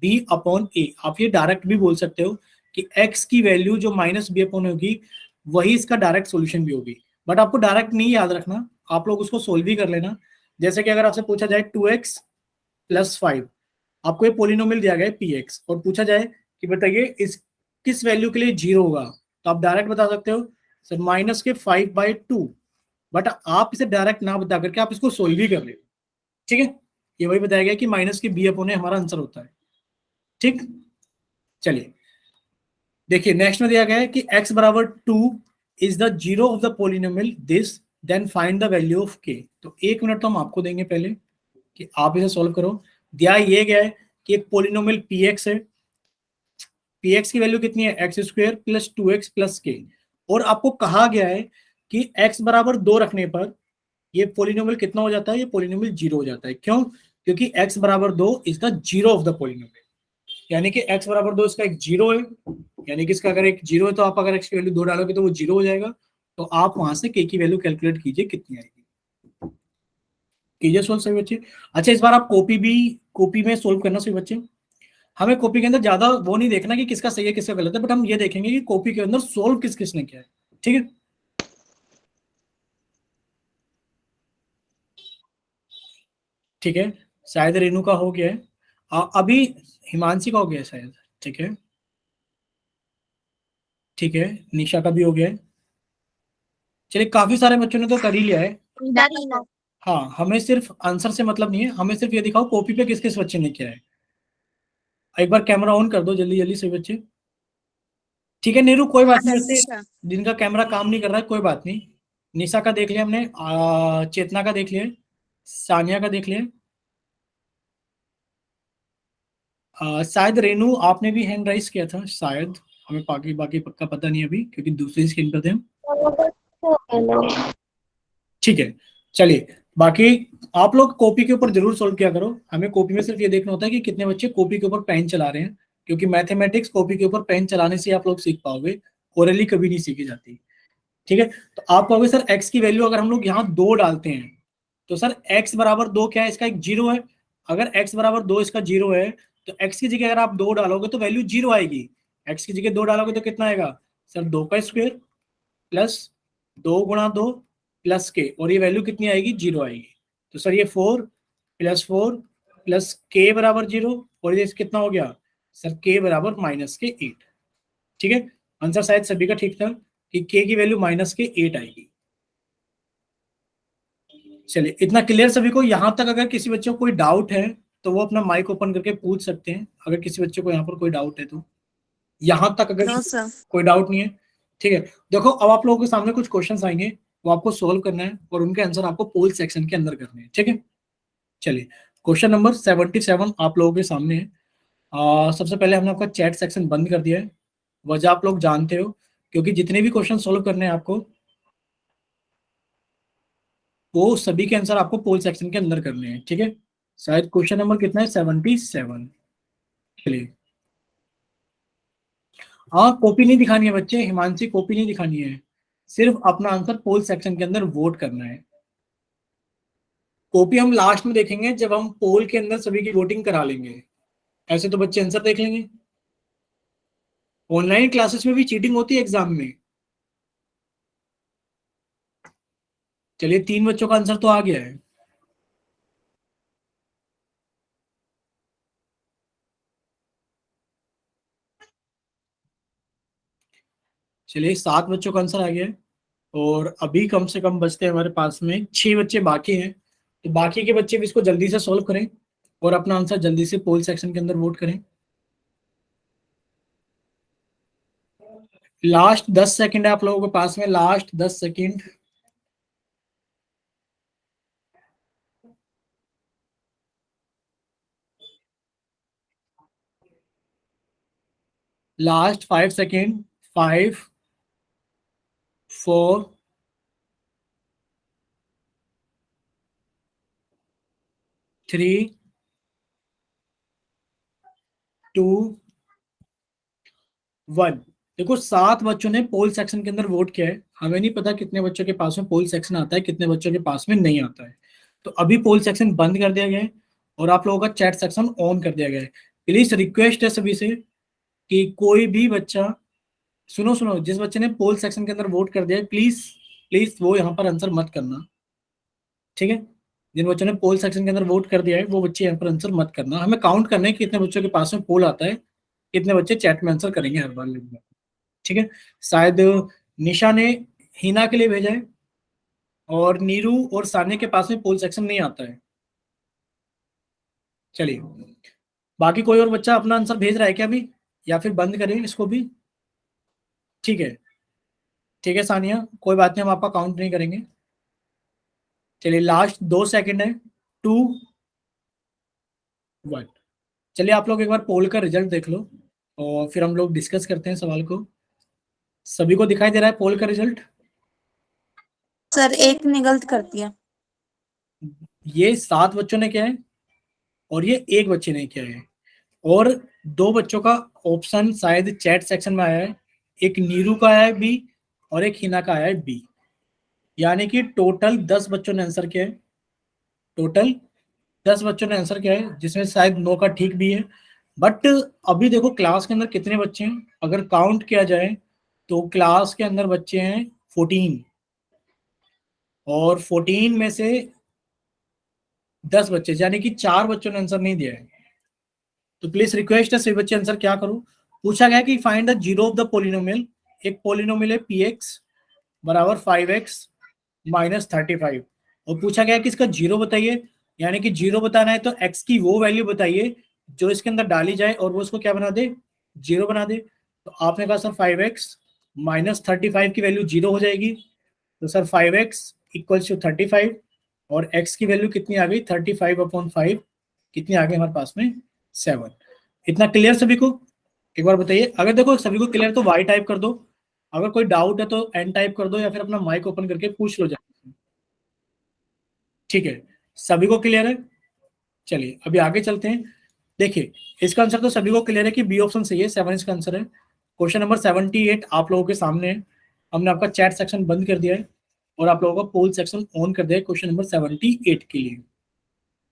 b अपॉन a। आप ये डायरेक्ट भी बोल सकते हो कि x की वैल्यू जो माइनस बी अपॉन होगी वही इसका डायरेक्ट सॉल्यूशन भी होगी। बट आपको डायरेक्ट नहीं याद रखना, आप लोग उसको सोल्व भी कर लेना। जैसे कि अगर आपसे पूछा जाए 2x प्लस 5, आपको ये पोलिनोमियल दिया गया है px और पूछा जाए कि बताइए इस किस वैल्यू के लिए जीरो होगा, तो आप डायरेक्ट बता सकते हो सर माइनस के 5/2। बट आप इसे डायरेक्ट ना बता करके आप इसको सोल्व भी कर ले। ठीक है, ये वही बताया गया कि माइनस के बी अपॉन हमारा आंसर होता है। ठीक, चलिए देखिए नेक्स्ट में दिया गया है कि x बराबर 2 is the zero of the polynomial this, then find the value of k। तो एक मिनट तो हम आपको देंगे पहले कि आप इसे सॉल्व करो। दिया ये गया है कि एक पोलिनोमियल px है, px की वैल्यू कितनी है? X square plus 2x plus k, और आपको कहा गया है कि x बराबर 2 रखने पर ये पोलिनोमियल कितना हो जाता है? ये पोलिनोमियल जीरो हो जाता है। क्यों? क्योंकि x बराबर 2 is the zero of the polynomial, यानी कि x बराबर 2 इसका एक जीरो है, यानी कि इसका अगर एक जीरो है तो आप अगर x की वैल्यू 2 डालोगे तो वो जीरो हो जाएगा। तो आप वहां से k की वैल्यू कैलकुलेट कीजिए कितनी आएगी। कीजिए सोल्व सभी बच्चे। अच्छा, इस बार आप कॉपी में सोल्व करना सभी बच्चे। हमें कॉपी के अंदर ज्यादा वो नहीं देखना कि किसका सही है किसका गलत है, बट हम ये देखेंगे कि कॉपी के अंदर सोल्व किस किसने किया है। ठीक है, ठीक है, शायद रेनू का हो गया है, अभी हिमांशी का हो गया है शायद। ठीक है, ठीक है, निशा का भी हो गया है। चलिए काफी सारे बच्चों ने तो कर ही लिया है। हाँ, हमें सिर्फ आंसर से मतलब नहीं है, हमें सिर्फ ये दिखाओ कॉपी पे किस किस बच्चे ने किया है। एक बार कैमरा ऑन कर दो जल्दी जल्दी सभी बच्चे। ठीक है नीरू, कोई बात नहीं, वैसे जिनका कैमरा काम नहीं कर रहा है कोई बात नहीं। निशा का देख लिया हमने, चेतना का देख लिया, सानिया का देख लिया, शायद रेनू आपने भी हैंड राइज किया था शायद, हमें बाकी बाकी पक्का पता नहीं अभी क्योंकि दूसरी स्क्रीन पर थे हम। ठीक है, चलिए बाकी आप लोग कॉपी के ऊपर जरूर सोल्व किया करो। हमें कॉपी में सिर्फ ये देखना होता है कि कितने बच्चे कॉपी के ऊपर पेन चला रहे हैं, क्योंकि मैथमेटिक्स कॉपी के ऊपर पेन चलाने से आप लोग सीख पाओगे, ओरली कभी नहीं सीखी जाती। ठीक है, तो आप कहोगे सर एक्स की वैल्यू अगर हम लोग यहाँ 2 डालते हैं तो सर एक्स बराबर 2 क्या है? इसका एक जीरो है। अगर एक्स बराबर 2 इसका जीरो है तो एक्स की जगह अगर आप 2 डालोगे तो वैल्यू जीरो आएगी। एक्स की जगह 2 डालोगे तो कितना आएगा? सर 2 का स्क्वायर प्लस 2 गुणा 2 प्लस के, और ये वैल्यू कितनी आएगी? जीरो आएगी। तो सर ये 4 प्लस के बराबर जीरो, और ये कितना हो गया? सर के बराबर माइनस के 8। ठीक है, आंसर शायद सभी का ठीक था कि के की वैल्यू माइनस के 8 आएगी। चलिए इतना क्लियर सभी को? यहां तक अगर किसी बच्चे को कोई डाउट है तो वो अपना माइक ओपन करके पूछ सकते हैं, अगर किसी बच्चे को यहाँ पर कोई डाउट है तो। यहां तक अगर कोई डाउट नहीं है, ठीक है। देखो अब आप लोगों के सामने कुछ क्वेश्चंस आएंगे, वो आपको सोल्व करना है और उनके आंसर आपको पोल सेक्शन के अंदर करने हैं। ठीक है, चलिए क्वेश्चन नंबर 77 आप लोगों के सामने है। सबसे पहले हमने आपका चैट सेक्शन बंद कर दिया है, वजह आप लोग जानते हो, क्योंकि जितने भी क्वेश्चन सोल्व करने हैं आपको वो सभी के आंसर आपको पोल सेक्शन के अंदर करने हैं। ठीक है, शायद क्वेश्चन नंबर कितना है? 77। चलिए हाँ, कॉपी नहीं दिखानी है बच्चे, हिमांशी कॉपी नहीं दिखानी है, सिर्फ अपना आंसर पोल सेक्शन के अंदर वोट करना है। कॉपी हम लास्ट में देखेंगे जब हम पोल के अंदर सभी की वोटिंग करा लेंगे, ऐसे तो बच्चे आंसर देख लेंगे। ऑनलाइन क्लासेस में भी चीटिंग होती है एग्जाम में। चलिए 3 बच्चों का आंसर तो आ गया है। चलिए 7 बच्चों का आंसर आ गया है, और अभी कम से कम बचते हैं हमारे पास में 6 बच्चे बाकी हैं। तो बाकी के बच्चे भी इसको जल्दी से सॉल्व करें और अपना आंसर जल्दी से पोल सेक्शन के अंदर वोट करें। लास्ट 10 सेकंड है आप लोगों के पास में, लास्ट 10 सेकंड। Last 5 second. 5, 4, 3, 2, 1। देखो 7 बच्चों ने पोल सेक्शन के अंदर वोट किया है, हमें नहीं पता कितने बच्चों के पास में पोल सेक्शन आता है, कितने बच्चों के पास में नहीं आता है। तो अभी पोल सेक्शन बंद कर दिया गया है और आप लोगों का चैट सेक्शन ऑन कर दिया गया है। प्लीज रिक्वेस्ट है सभी से कि कोई भी बच्चा, सुनो सुनो, जिस बच्चे ने पोल सेक्शन के अंदर वोट कर दिया है, प्लीज प्लीज वो यहाँ पर आंसर मत करना, ठीक है। जिन बच्चों ने पोल सेक्शन के अंदर वोट कर दिया है वो बच्चे यहाँ पर आंसर मत करना। हमें काउंट करना है कि कितने बच्चों के पास में पोल आता है, कितने बच्चे चैट में आंसर करेंगे हर बार लिखना, ठीक है। शायद निशा ने हिना के लिए भेजा है, और नीरू और सान्या के पास में पोल सेक्शन नहीं आता है। चलिए, बाकी कोई और बच्चा अपना आंसर भेज रहा है क्या अभी, या फिर बंद करें इसको भी? ठीक है, ठीक है सानिया, कोई बात नहीं, हम आपका काउंट नहीं करेंगे। चलिए लास्ट 2 सेकंड है। 2, 1। चलिए आप लोग एक बार पोल का रिजल्ट देख लो और फिर हम लोग डिस्कस करते हैं सवाल को। सभी को दिखाई दे रहा है पोल का रिजल्ट? सर एक ने गलत कर दिया। ये 7 बच्चों ने किया है और ये एक बच्चे ने किया है, और 2 बच्चों का ऑप्शन शायद चैट सेक्शन में आया है, एक नीरू का आया है बी और एक हिना का आया है बी। यानी कि टोटल 10 बच्चों ने आंसर किया है, टोटल 10 बच्चों ने आंसर किया है, जिसमें शायद 9 का ठीक भी है। बट अभी देखो क्लास के अंदर कितने बच्चे हैं, अगर काउंट किया जाए तो क्लास के अंदर बच्चे हैं 14, और 14 में से 10 बच्चे, यानी कि 4 बच्चों ने आंसर नहीं दिया है। तो प्लीज रिक्वेस्ट है सभी बच्चे आंसर क्या करो। पूछा गया कि find the zero of the polynomial. एक पोलिनोमियल है पी एक्स बराबर 5x माइनस 35, और पूछा गया कि इसका जीरो बताइए, यानी कि जीरो बताना है तो x की वो वैल्यू बताइए जो इसके अंदर डाली जाए और वो इसको क्या बना दे, जीरो बना दे। तो आपने कहा सर 5x माइनस 35 की वैल्यू जीरो हो जाएगी, तो सर 5x इक्वल्स टू 35, और x की वैल्यू कितनी आ गई, 35/5, कितनी आ गई हमारे पास में, 7। इतना क्लियर सभी को? एक बार बताइए, अगर देखो सभी को क्लियर तो वाई टाइप कर दो, अगर कोई डाउट है तो एन टाइप कर दो, या फिर अपना माइक ओपन करके पूछ लो जाए। ठीक है, सभी को क्लियर है? चलिए अभी आगे चलते हैं। देखिए इसका आंसर तो सभी को क्लियर है कि बी ऑप्शन सही है, 7 इसका आंसर है। क्वेश्चन नंबर 78 आप लोगों के सामने है, हमने आपका चैट सेक्शन बंद कर दिया है और आप लोगों का पोल सेक्शन ऑन कर दिया है क्वेश्चन नंबर 78 के लिए।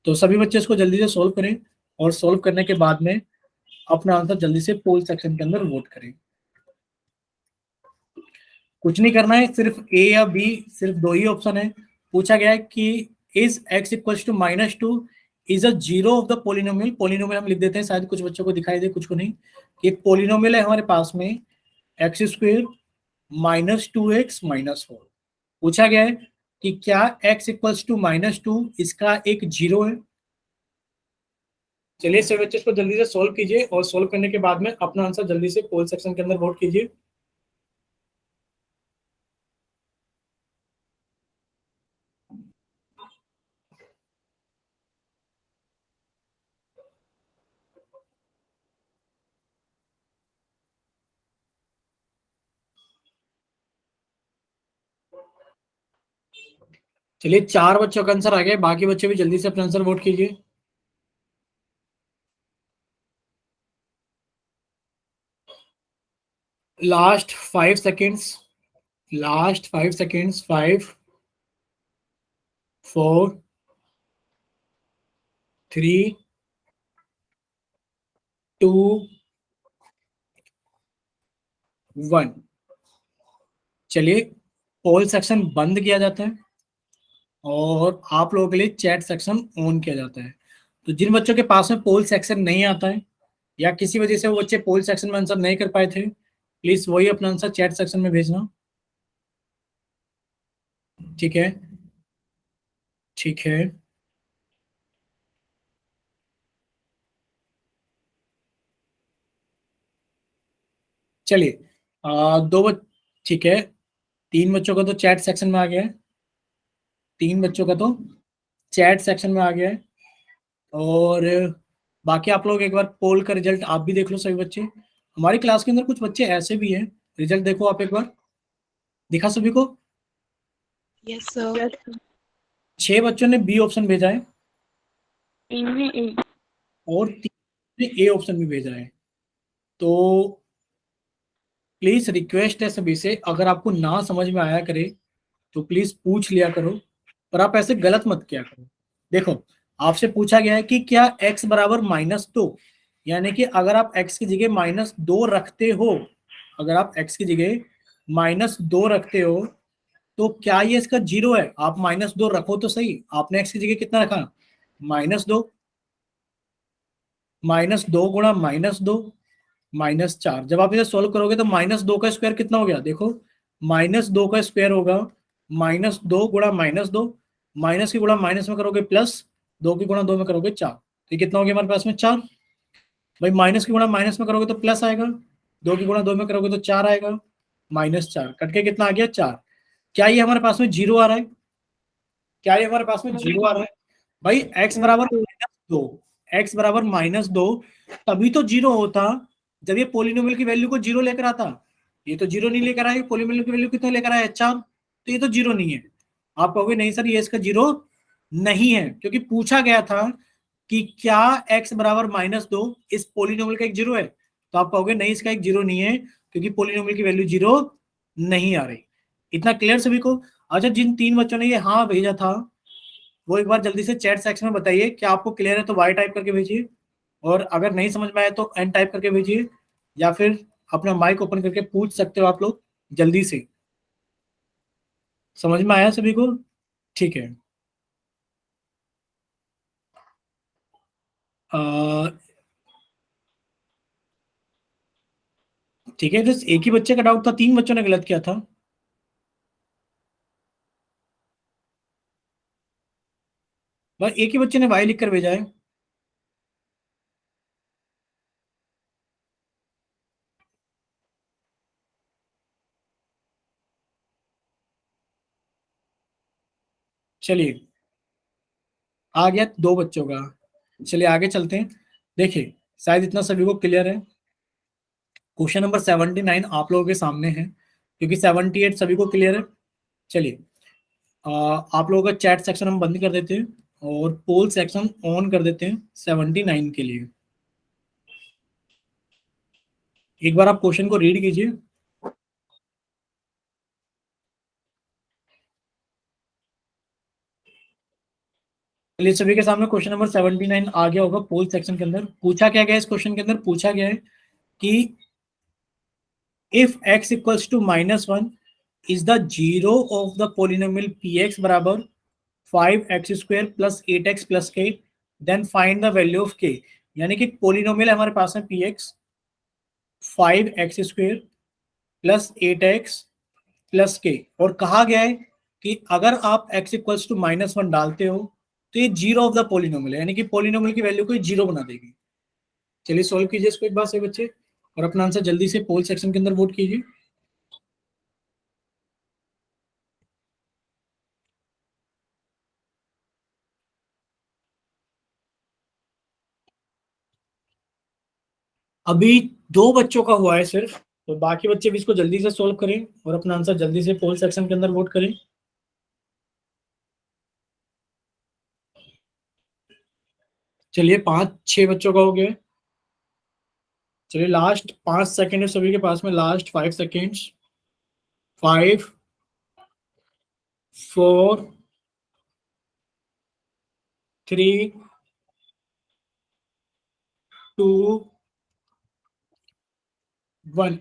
तो सभी बच्चे इसको जल्दी से सोल्व करें, और सोल्व करने के बाद में अपना आंसर जल्दी से पोल सेक्शन के अंदर वोट करें। कुछ नहीं करना है, सिर्फ ए या बी, सिर्फ 2 ही ऑप्शन है। पूछा गया है कि is x equals to -2 is a zero of the polynomial. Polynomial हम लिख देते हैं, शायद कुछ बच्चों को दिखाई दे कुछ को नहीं। एक पोलिनोमियल है हमारे पास में x² -2x-4। पूछा गया है कि क्या x इक्वल्स टू -2 इसका एक जीरो है। चलिए सभी बच्चे इसको जल्दी से सोल्व कीजिए, और सोल्व करने के बाद में अपना आंसर जल्दी से पोल सेक्शन के अंदर वोट कीजिए। चलिए 4 बच्चों का आंसर आ गया, बाकी बच्चे भी जल्दी से अपना आंसर वोट कीजिए। Last 5 seconds, last 5 seconds, 5, 4, 3, 2, 1। चलिए, पोल सेक्शन बंद किया जाता है और आप लोगों के लिए चैट सेक्शन ऑन किया जाता है। तो जिन बच्चों के पास में पोल सेक्शन नहीं आता है या किसी वजह से वो बच्चे पोल सेक्शन में आंसर नहीं कर पाए थे, प्लीज वही अपना आंसर चैट सेक्शन में भेजना। ठीक है, ठीक है। चलिए, दो बच ठीक है, 3 बच्चों का तो चैट सेक्शन में आ गया है, 3 बच्चों का तो चैट सेक्शन में आ गया है। और बाकी आप लोग एक बार पोल का रिजल्ट आप भी देख लो सभी बच्चे। हमारी क्लास के अंदर कुछ बच्चे ऐसे भी हैं, रिजल्ट देखो आप एक बार, दिखा सभी को। Yes sir. 6 बच्चों ने बी ऑप्शन भेजा है इनमें ए। और 3 ने ए ऑप्शन भी भेजा है। तो प्लीज रिक्वेस्ट है सभी से, अगर आपको ना समझ में आया करे तो प्लीज पूछ लिया करो, पर आप ऐसे गलत मत किया करो। देखो, आपसे पूछा गया है कि क्या x बराबर -2, यानी कि अगर आप x की जगह -2 रखते हो, अगर आप x की जगह -2 रखते हो तो क्या ये इसका जीरो है? आप -2 रखो तो सही, आपने x की जगह कितना रखा? -2, -2 गुणा -2 -4। जब आप इसे सोल्व करोगे तो -2 का स्क्वायर कितना हो गया? देखो, -2 का स्क्वायर होगा -2 गुणा -2, माइनस की गुणा माइनस में करोगे प्लस, 2 की गुणा 2 में करोगे 4, तो कितना हो गया हमारे पास में? 4। भाई माइनस की गुणा माइनस में करोगे तो प्लस आएगा, 2 की गुणा 2 में करोगे तो 4 आएगा, -4 कट के कितना आ गया? 4। क्या ये हमारे पास में जीरो आ रहा है? क्या ये हमारे पास में जीरो आ रहा है? भाई x बराबर -2, x बराबर -2 तभी तो जीरो होता जब ये पोलिनोमियल की वैल्यू को जीरो लेकर आता। ये तो जीरो नहीं लेकर आया, पोलिनोमियल की वैल्यू कितना लेकर आया? 4, तो ये तो जीरो नहीं है। आप कहोगे नहीं सर ये इसका जीरो नहीं है, क्योंकि पूछा गया था कि क्या x बराबर -2 इस पोलिनोमियल का एक जीरो है, तो आप कहोगे नहीं इसका एक जीरो नहीं है, क्योंकि पोलिनोमियल की वैल्यू जीरो नहीं आ रही। इतना क्लियर सभी को? अच्छा, जिन 3 बच्चों ने ये हाँ भेजा था वो एक बार जल्दी से चैट सेक्शन में बताइए क्या आपको क्लियर है, तो वाई टाइप करके भेजिए, और अगर नहीं समझ में आया तो एन टाइप करके भेजिए, या फिर अपना माइक ओपन करके पूछ सकते हो आप लोग जल्दी से। समझ में आया सभी को? ठीक है। ठीक है, बस एक ही बच्चे का डाउट था, 3 बच्चों ने गलत किया था। बस एक ही बच्चे ने वाई लिख कर भेजा है। चलिए, आ गया 2 बच्चों का। चलिए आगे चलते हैं। देखिए, शायद इतना सभी को क्लियर है। क्वेश्चन नंबर 79 आप लोगों के सामने है, क्योंकि 78 सभी को क्लियर है। चलिए, आप लोगों का चैट सेक्शन हम बंद कर देते हैं और पोल सेक्शन ऑन कर देते हैं 79 के लिए। एक बार आप क्वेश्चन को रीड कीजिए। चलिए, सभी के सामने क्वेश्चन नंबर 79 आ गया होगा। पोल सेक्शन के अंदर पूछा क्या गया? इस क्वेश्चन के अंदर पूछा गया है कि if x equals to -1 is the zero of the polynomial px बराबर 5x² plus 8x plus k, then find the value of k। यानी कि पोलिनोमियल हमारे पास है px 5x² plus 8x plus k, और कहा गया है कि अगर आप x इक्वल्स टू -1 डालते हो तो ये जीरो ऑफ द पोलिनोमियल है, यानी कि पोलिनोमियल की वैल्यू को जीरो बना देगी। चलिए सॉल्व कीजिए इसको एक बार से बच्चे, और अपना आंसर जल्दी से पोल सेक्शन के अंदर वोट कीजिए। अभी 2 बच्चों का हुआ है सिर्फ, तो बाकी बच्चे भी इसको जल्दी से सोल्व करें और अपना आंसर जल्दी से पोल सेक्शन के अंदर वोट करें। चलिए, 5-6 बच्चों का हो गया। चलिए लास्ट 5 सेकेंड है सभी के पास में, लास्ट 5 सेकेंड्स। 5 4 3 2 1।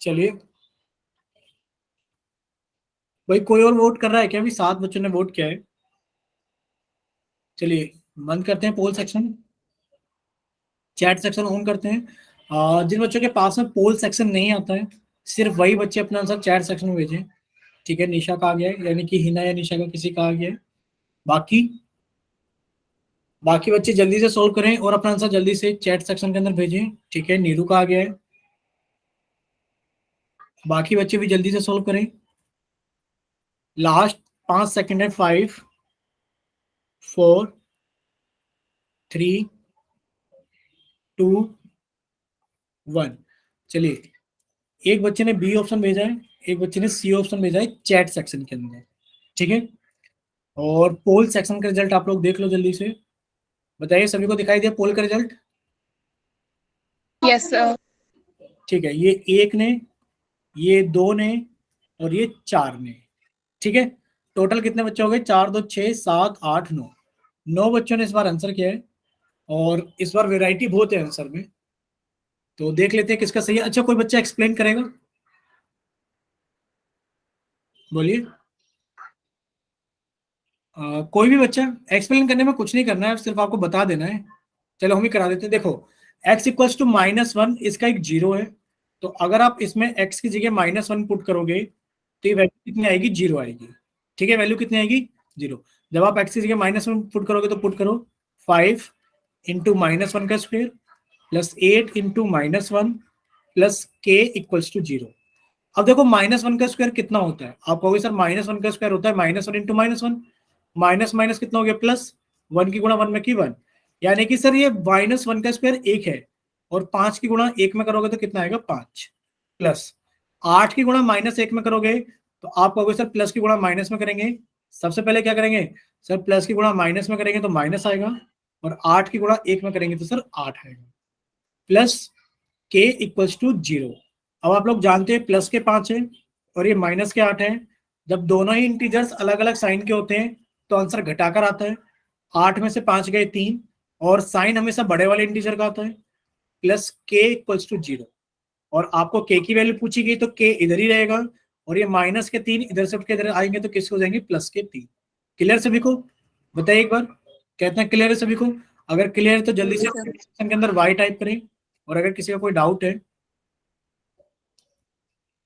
चलिए भाई, कोई और वोट कर रहा है क्या? अभी 7 बच्चों ने वोट किया है। चलिए बंद करते हैं पोल सेक्शन, चैट सेक्शन ऑन करते हैं। जिन बच्चों के पास में पोल सेक्शन नहीं आता है, सिर्फ वही बच्चे अपना आंसर चैट सेक्शन में भेजें। ठीक है, निशा का आ गया है, यानी कि हिना या निशा का किसी का आ गया है। बाकी बाकी बच्चे जल्दी से सोल्व करें और अपना आंसर जल्दी से चैट सेक्शन के अंदर भेजें। ठीक है, नीरू का आ गया है। बाकी बच्चे भी जल्दी से सोल्व करें। लास्ट 5 सेकंड है। 5 4 3 2 1। चलिए, एक बच्चे ने बी ऑप्शन भेजा है, एक बच्चे ने सी ऑप्शन भेजा है चैट सेक्शन के अंदर। ठीक है, और पोल सेक्शन का रिजल्ट आप लोग देख लो जल्दी से। बताइए, सभी को दिखाई दिया पोल का रिजल्ट? Yes, sir. ठीक है, ये 1 ने, ये 2 ने और ये 4 ने। ठीक है, टोटल कितने बच्चे हो गए? 4 2 6 7 8 9। 9 बच्चों ने इस बार आंसर किया है, और इस बार वेराइटी बहुत है आंसर में, तो देख लेते हैं किसका सही है। अच्छा, कोई बच्चा एक्सप्लेन करेगा? बोलिए। कोई भी बच्चा? एक्सप्लेन करने में कुछ नहीं करना है, सिर्फ आपको बता देना है। चलो हम ही करा देते हैं। देखो, x इक्वल्स टू -1, इसका एक जीरो है, तो अगर आप इसमें x की जगह -1 पुट करोगे तो ये वैल्यू कितनी आएगी? 0 आएगी। ठीक है, वैल्यू कितनी आएगी? 0। जब आप x की जगह -1 पुट करोगे तो पुट करो 5 इंटू -1 का square plus 8 into -1 plus k equals to 0। अब देखो, -1 का स्क्वायर कितना होता है? आप कहोगे सर -1 का स्क्वायर होता है -1 इंटू -1, माइनस माइनस कितना हो गया? प्लस। 1 की गुणा 1 में की 1, यानी कि सर ये -1 का स्क्वायर 1 है, और 5 की गुणा 1 में करोगे तो कितना आएगा? 5। प्लस 8 की गुणा -1 में करोगे तो आप कहोगे सर प्लस की गुणा माइनस में करेंगे। सबसे पहले क्या करेंगे सर? प्लस की गुणा माइनस में करेंगे तो माइनस आएगा, और 8 की गुणा 1 में करेंगे तो सर 8 आएगा। Plus k equals to 0। अब आप लोग जानते हैं प्लस के 5 है और ये माइनस के 8 है। जब दोनों ही इंटीजर्स अलग अलग साइन के होते हैं तो आंसर घटाकर आता है। 8 में से 5 गए 3, और साइन हमेशा बड़े वाले इंटीजर का आता है। प्लस k इक्वल्स टू 0, और आपको k की वैल्यू पूछी गई तो k इधर ही रहेगा, और ये माइनस के 3 इधर से उठ के इधर आएंगे तो किसके हो जाएंगे? प्लस के 3। क्लियर सभी को? बताइए एक बार, कहते हैं क्लियर है सभी को? अगर क्लियर है तो जल्दी से सेक्शन के अंदर y टाइप करें, और अगर किसी का कोई डाउट है।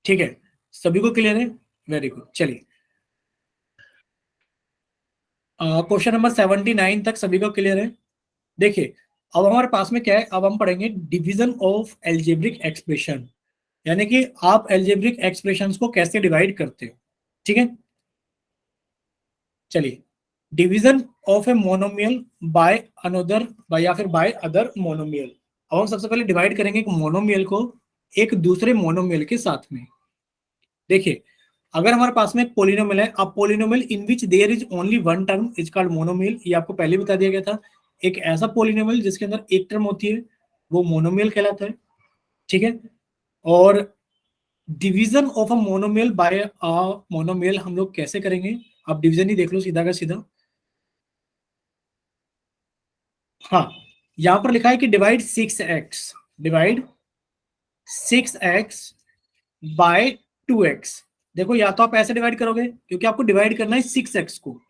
ठीक है, सभी को क्लियर है? Very good. चलिए, क्वेश्चन नंबर 79 तक सभी को क्लियर है? देखिए, अब हमारे पास में क्या है? अब हम पढ़ेंगे डिवीजन ऑफ एल्जेब्रिक एक्सप्रेशन, यानी कि आप एल्जेब्रिक एक्सप्रेशंस को कैसे डिवाइड करते हो। ठीक है, चलिए, division of a monomial by another, by या फिर बाय अदर मोनोमियल। अब हम सबसे पहले डिवाइड करेंगे एक मोनोमियल को एक दूसरे मोनोमियल के साथ में। देखिए, अगर हमारे पास में एक पोलिनोमियल है, अब polynomial in which there is only one term is called monomial, ये आपको पहले बता दिया गया था। एक ऐसा पोलिनोमियल जिसके अंदर एक टर्म होती है वो मोनोमियल कहलाता है। ठीक है, और division of a monomial by a monomial हम लोग कैसे करेंगे? आप डिवीजन ही देख लो सीधा का सीधा। हाँ, यहां पर लिखा है कि divide 6x, divide 6x bye 2x। देखो, या तो आप ऐसे डिवाइड करोगे, क्योंकि आपको डिवाइड करना है 6x को,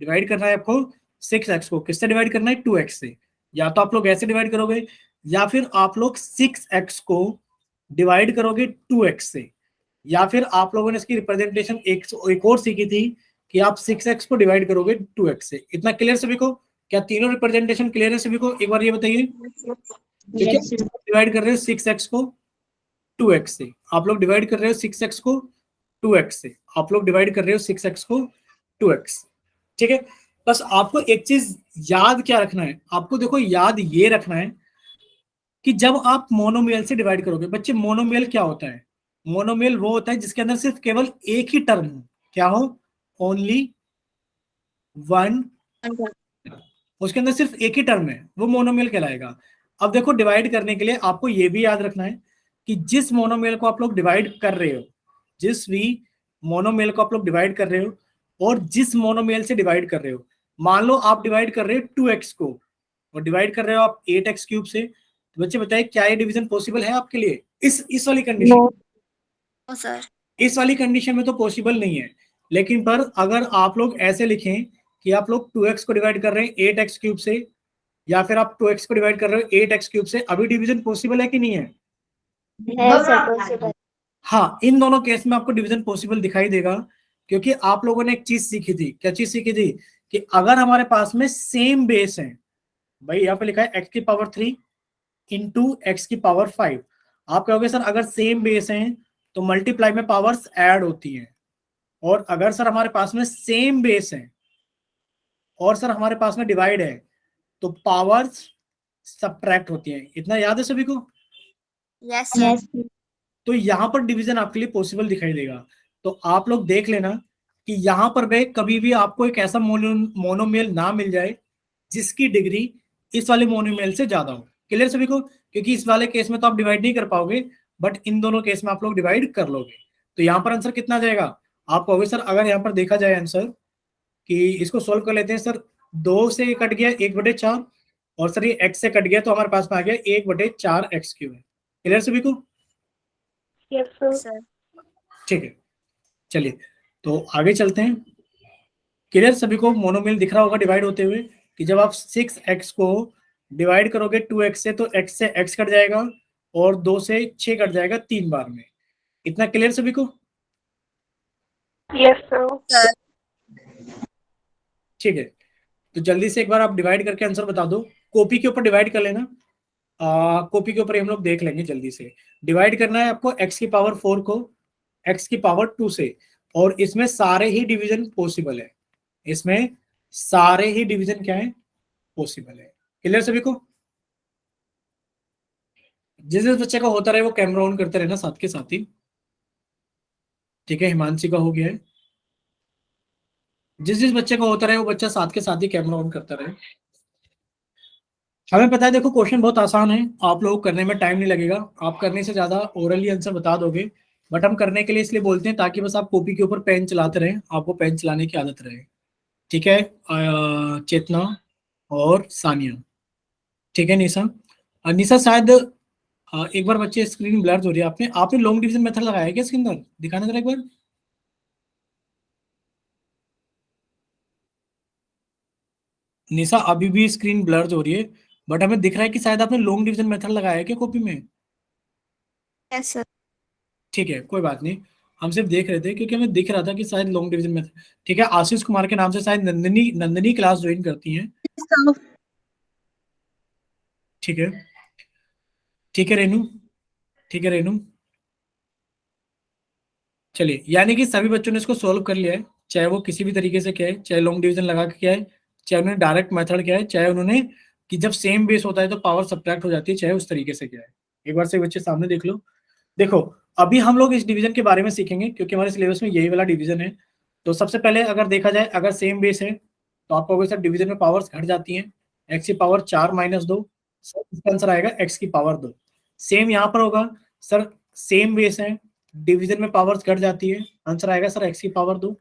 डिवाइड करना है आपको 6x को, किससे डिवाइड करना है? 2x से। या तो आप लोग ऐसे डिवाइड करोगे, या फिर आप लोग 6x को डिवाइड करोगे 2x से, या फिर आप लोगों ने इसकी रिप्रेजेंटेशन एक और सीखी थी कि आप 6x को डिवाइड करोगे 2x से। इतना क्लियर सभी को? क्या तीनों रिप्रेजेंटेशन क्लियर है सभी को? एक बार ये बताइए, Yes, sir. डिवाइड कर रहे हो 6x को 2x से, आप लोग डिवाइड कर रहे हो 6x को 2x से, आप लोग डिवाइड कर रहे हो 6x को 2x। ठीक है, बस आपको एक चीज याद क्या रखना है? आपको देखो याद ये रखना है कि जब आप मोनोमियल से डिवाइड करोगे, बच्चे मोनोमियल क्या होता है? मोनोमियल वो होता है जिसके अंदर सिर्फ केवल एक ही टर्म हो। क्या हो? ओनली वन, उसके अंदर सिर्फ एक ही टर्म है, वो मोनोमियल कहलाएगा। अब देखो डिवाइड करने के लिए आपको ये भी याद रखना है कि जिस मोनोमियल को आप लोग डिवाइड कर रहे हो, जिस भी मोनोमियल को आप लोग डिवाइड कर रहे हो और जिस मोनोमियल से डिवाइड कर रहे हो, मान लो आप डिवाइड कर रहे हो 2x को और डिवाइड कर रहे हो आप 8x क्यूब से, तो बच्चे बताइए क्या ये डिवीजन पॉसिबल है आपके लिए इस वाली कंडीशन? No sir. इस वाली कंडीशन में तो पॉसिबल नहीं है, लेकिन पर अगर आप लोग ऐसे लिखें कि आप लोग 2x को डिवाइड कर रहे हैं 8x क्यूब से, या फिर आप 2x को डिवाइड कर रहे हो 8x क्यूब से, अभी डिवीजन पॉसिबल है कि नहीं है? है सर पॉसिबल। हाँ, इन दोनों केस में आपको डिवीजन पॉसिबल दिखाई देगा, क्योंकि आप लोगों ने एक चीज सीखी थी। क्या चीज सीखी थी? कि अगर हमारे पास में सेम बेस है, भाई यहाँ पे लिखा है x की पावर 3 इंटू एक्स की पावर 5, आप कहोगे सर अगर सेम बेस है तो मल्टीप्लाई में पावर्स ऐड होती हैं, और अगर सर हमारे पास में सेम बेस है और सर हमारे पास में डिवाइड है तो पावर्स सब्ट्रैक्ट होती हैं। इतना याद है सभी को? Yes sir. यस तो यहां पर डिवीजन आपके लिए पॉसिबल दिखाई देगा। तो आप लोग देख लेना कि यहां पर भी कभी भी आपको एक ऐसा मोनोमियल ना मिल जाए जिसकी डिग्री इस वाले मोनोमियल से ज्यादा हो। क्लियर सभी को? क्योंकि इस वाले केस में तो आप डिवाइड नहीं कर पाओगे, बट इन दोनों केस में आप लोग डिवाइड कर लोगे। तो यहाँ पर आंसर कितना जाएगा? आप कहोगे सर अगर यहाँ पर देखा जाए आंसर कि इसको सोल्व कर लेते हैं सर, 2 से कट गया 1/4 और सर ये x से कट गया तो हमारे पास में आ गया 1/4 x क्यूब है। क्लियर सभी को? Yes, sir. सर ठीक है, चलिए तो आगे चलते हैं। क्लियर सभी को? मोनोमियल दिख रहा होगा डिवाइड होते हुए कि जब आप 6x को डिवाइड करोगे 2x से तो x से x कट जाएगा और 2 से 6 कट जाएगा 3 बार में। इतना क्लियर सभी को? Yes, sir. सर ठीक है, तो जल्दी से एक बार आप डिवाइड करके आंसर बता दो। कॉपी के ऊपर डिवाइड कर लेना, कॉपी के ऊपर हम लोग देख लेंगे। जल्दी से डिवाइड करना है आपको x की पावर 4 को x की पावर 2 से, और इसमें सारे ही डिवीजन पॉसिबल है। इसमें सारे ही डिवीजन क्या है? पॉसिबल है। क्लियर सभी को? जिस जिस बच्चे का होता रहे वो कैमरा ऑन करते रहना साथ के साथ ही। ठीक है, हिमांशी का हो गया है। जिस जिस बच्चे का होता रहे वो बच्चा साथ के साथ ही कैमरा ऑन करता रहे। हमें पता है देखो क्वेश्चन बहुत आसान है, आप लोग करने में टाइम नहीं लगेगा, आप करने से ज्यादा ओरली आंसर बता दोगे, बट हम करने के लिए इसलिए बोलते हैं ताकि बस आप कॉपी के ऊपर पेन चलाते रहें, आपको पेन चलाने की आदत रहे। ठीक है चेतना और सानिया। ठीक है निशा, निशा शायद एक बार बच्चे स्क्रीन ब्लर हो रही है। आपने आपने लॉन्ग डिवीजन मेथड लगाया है क्या इसके अंदर? दिखाना जरा एक बार। निशा अभी भी स्क्रीन ब्लर हो रही है, बट हमें दिख रहा है कि शायद आपने लॉन्ग डिवीजन मेथड लगाया है क्या कॉपी में? Yes sir. ठीक है कोई बात नहीं, हम सिर्फ देख रहे थे क्योंकि हमें दिख रहा था कि शायद लॉन्ग डिवीजन मेथड। ठीक है, आशीष कुमार के नाम से शायद नंदिनी नंदिनी क्लास ज्वाइन करती हैं। ठीक है, ठीक है रेनू, ठीक है रेनू। चलिए, यानी कि सभी बच्चों ने इसको सोल्व कर लिया है, चाहे वो किसी भी तरीके से किया है, चाहे लॉन्ग डिवीजन लगा के किया है, चाहे उन्होंने डायरेक्ट मेथड किया है, चाहे उन्होंने कि जब सेम बेस होता है तो पावर सब्ट्रैक्ट हो जाती है, चाहे उस तरीके से किया है। एक बार से बच्चे सामने देख लो। देखो अभी हम लोग इस डिवीजन के बारे में सीखेंगे क्योंकि हमारे सिलेबस में यही वाला डिवीजन है। तो सबसे पहले अगर देखा जाए, अगर सेम बेस है तो आप कहोगे सर डिवीजन में पावर्स घट जाती हैं, एक्स की पावर 4 माइनस 2, सर इसका आंसर आएगा एक्स की पावर 2। सेम यहाँ पर होगा सर, सेम बेस है, डिवीजन में पावर्स घट जाती है, आंसर आएगा सर एक्स की पावर 2।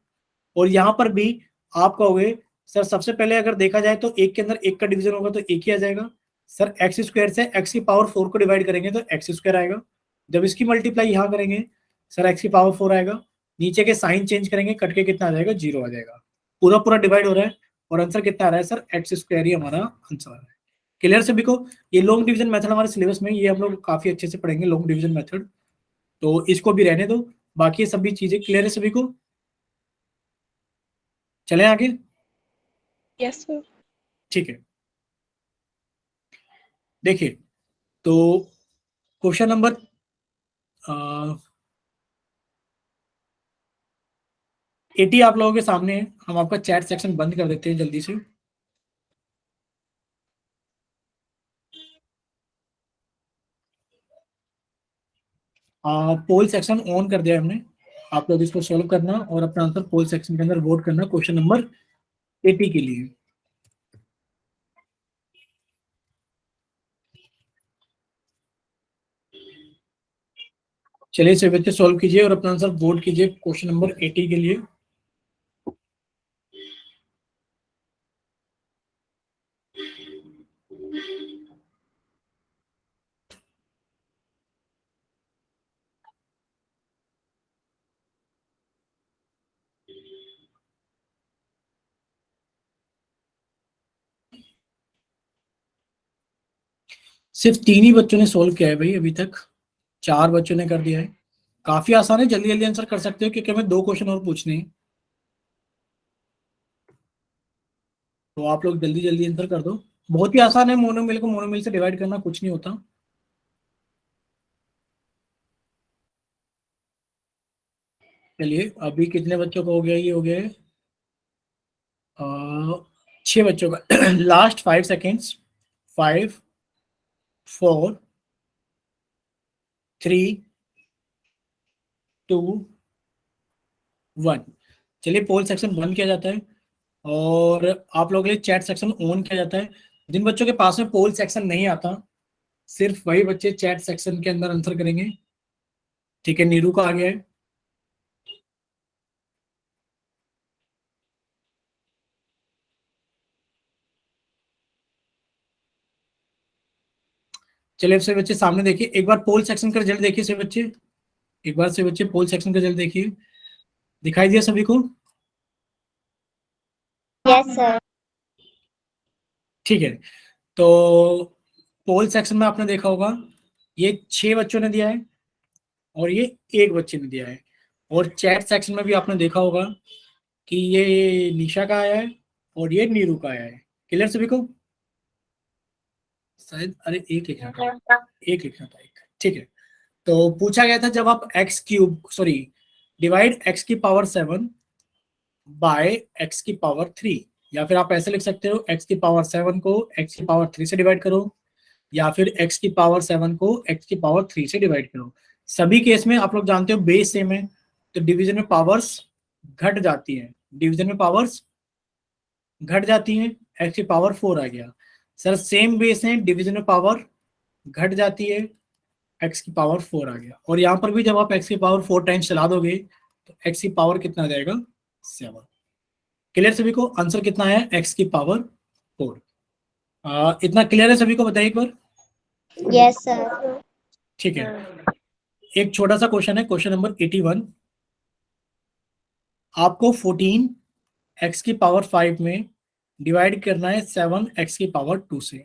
और यहाँ पर भी आप कहोगे सर सबसे पहले अगर देखा जाए तो एक के अंदर एक का डिवीजन होगा तो एक ही आ जाएगा, सर एक्स स्क्वायर से एक्स की पावर 4 को डिवाइड करेंगे तो एक्स स्क्वायर आएगा, जब इसकी मल्टीप्लाई यहाँ करेंगे सर एक्स की पावर 4 आएगा, नीचे के साइन चेंज करेंगे कट के कितना आ जाएगा? 0 आ जाएगा। पूरा पूरा डिवाइड हो रहा है और आंसर कितना आ रहा है? सर एक्स स्क्वायर ही हमारा आंसर आ रहा है। क्लियर सभी को? ये लॉन्ग डिवीजन मेथड हमारे सिलेबस में, ये हम लोग काफी अच्छे से पढ़ेंगे लॉन्ग डिवीजन मेथड, तो इसको भी रहने दो, बाकी सभी चीजें क्लियर है सभी को? चलें आगे। Yes, sir. ठीक है, देखिए तो क्वेश्चन नंबर 80 आप लोगों के सामने है। हम आपका चैट सेक्शन बंद कर देते हैं जल्दी से। पोल सेक्शन ऑन कर दिया हमने, आप लोग इसको सॉल्व करना और अपना आंसर पोल सेक्शन के अंदर वोट करना क्वेश्चन नंबर 80 के लिए। चलिए इसे बच्चे सॉल्व कीजिए और अपना आंसर वोट कीजिए क्वेश्चन नंबर 80 के लिए। सिर्फ 3 ही बच्चों ने सॉल्व किया है भाई अभी तक, 4 बच्चों ने कर दिया है। काफी आसान है, जल्दी जल्दी आंसर कर सकते हो क्योंकि हमें 2 क्वेश्चन और पूछने हैं। तो आप लोग जल्दी जल्दी आंसर कर दो। बहुत ही आसान है, मोनोमिल को मोनोमिल से डिवाइड करना कुछ नहीं होता। चलिए अभी कितने बच्चों का हो गया, ये हो गया है 6 बच्चों का। Last 5 seconds. 5 4 3 2 1। चलिए पोल सेक्शन बंद किया जाता है और आप लोगों के लिए चैट सेक्शन ऑन किया जाता है। जिन बच्चों के पास में पोल सेक्शन नहीं आता, सिर्फ वही बच्चे चैट सेक्शन के अंदर आंसर करेंगे। ठीक है, नीरू का आ गया है। चलिए से बच्चे सामने देखिए, एक बार पोल सेक्शन का रिजल्ट देखिए से बच्चे, एक बार से बच्चे पोल सेक्शन का रिजल्ट देखिए। दिखाई दिया सभी को? Yes sir. ठीक है, तो पोल सेक्शन में आपने देखा होगा ये 6 बच्चों ने दिया है और ये 1 बच्चे ने दिया है। और चैट सेक्शन में भी आपने देखा होगा कि ये निशा का आया है और ये नीरू का आया है। क्लियर सभी को? शायद अरे एक लिखना था, एक लिखना था एक। ठीक है, तो पूछा गया था जब आप x cube sorry divide x की पावर 7 बाय एक्स की पावर 3, या फिर आप ऐसे लिख सकते हो एक्स की पावर 7 को एक्स की पावर 3 से डिवाइड करो, या फिर एक्स की पावर 7 को एक्स की पावर 3 से डिवाइड करो। सभी केस में आप लोग जानते हो बेस सेम है, तो डिवीजन में पावर्स घट जाती है, डिवीजन में पावर्स घट जाती है। एक्स की पावर 4 आ गया। सर सेम बेस है, डिवीजन में पावर घट जाती है, एक्स की पावर 4 आ गया। और यहाँ पर भी जब आप एक्स की पावर 4 टाइम्स चला दोगे तो एक्स की पावर कितना आ जाएगा? 7। क्लियर सभी को? आंसर कितना है? एक्स की पावर 4। इतना क्लियर है सभी को? बताइए एक बार। Yes sir. ठीक है, एक छोटा सा क्वेश्चन है, क्वेश्चन नंबर 81। आपको 14 एक्स की पावर 5 में डिवाइड करना है 7 एक्स की पावर 2 से।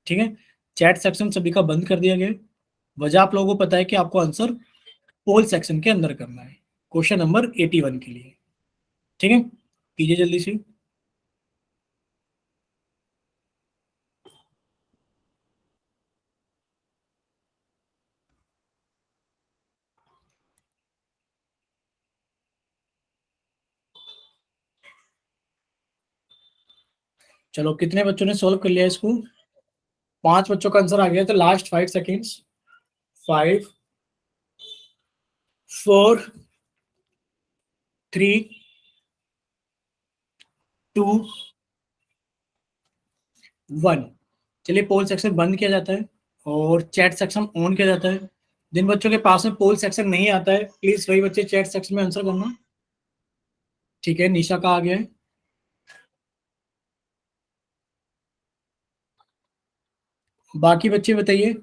ठीक है, चैट सेक्शन सभी का बंद कर दिया गया। वजह आप लोगों को पता है कि आपको आंसर पोल सेक्शन के अंदर करना है क्वेश्चन नंबर 81 के लिए। ठीक है, कीजिए जल्दी से। चलो कितने बच्चों ने सॉल्व कर लिया इसको? 5 बच्चों का आंसर आ गया। तो लास्ट 5 सेकेंड्स। 5 4 3 2 1। चलिए पोल सेक्शन बंद किया जाता है और चैट सेक्शन ऑन किया जाता है। जिन बच्चों के पास में पोल सेक्शन नहीं आता है, प्लीज वही बच्चे चैट सेक्शन में आंसर करना। ठीक है, निशा का आ गया है। बाकी बच्चे बताइए।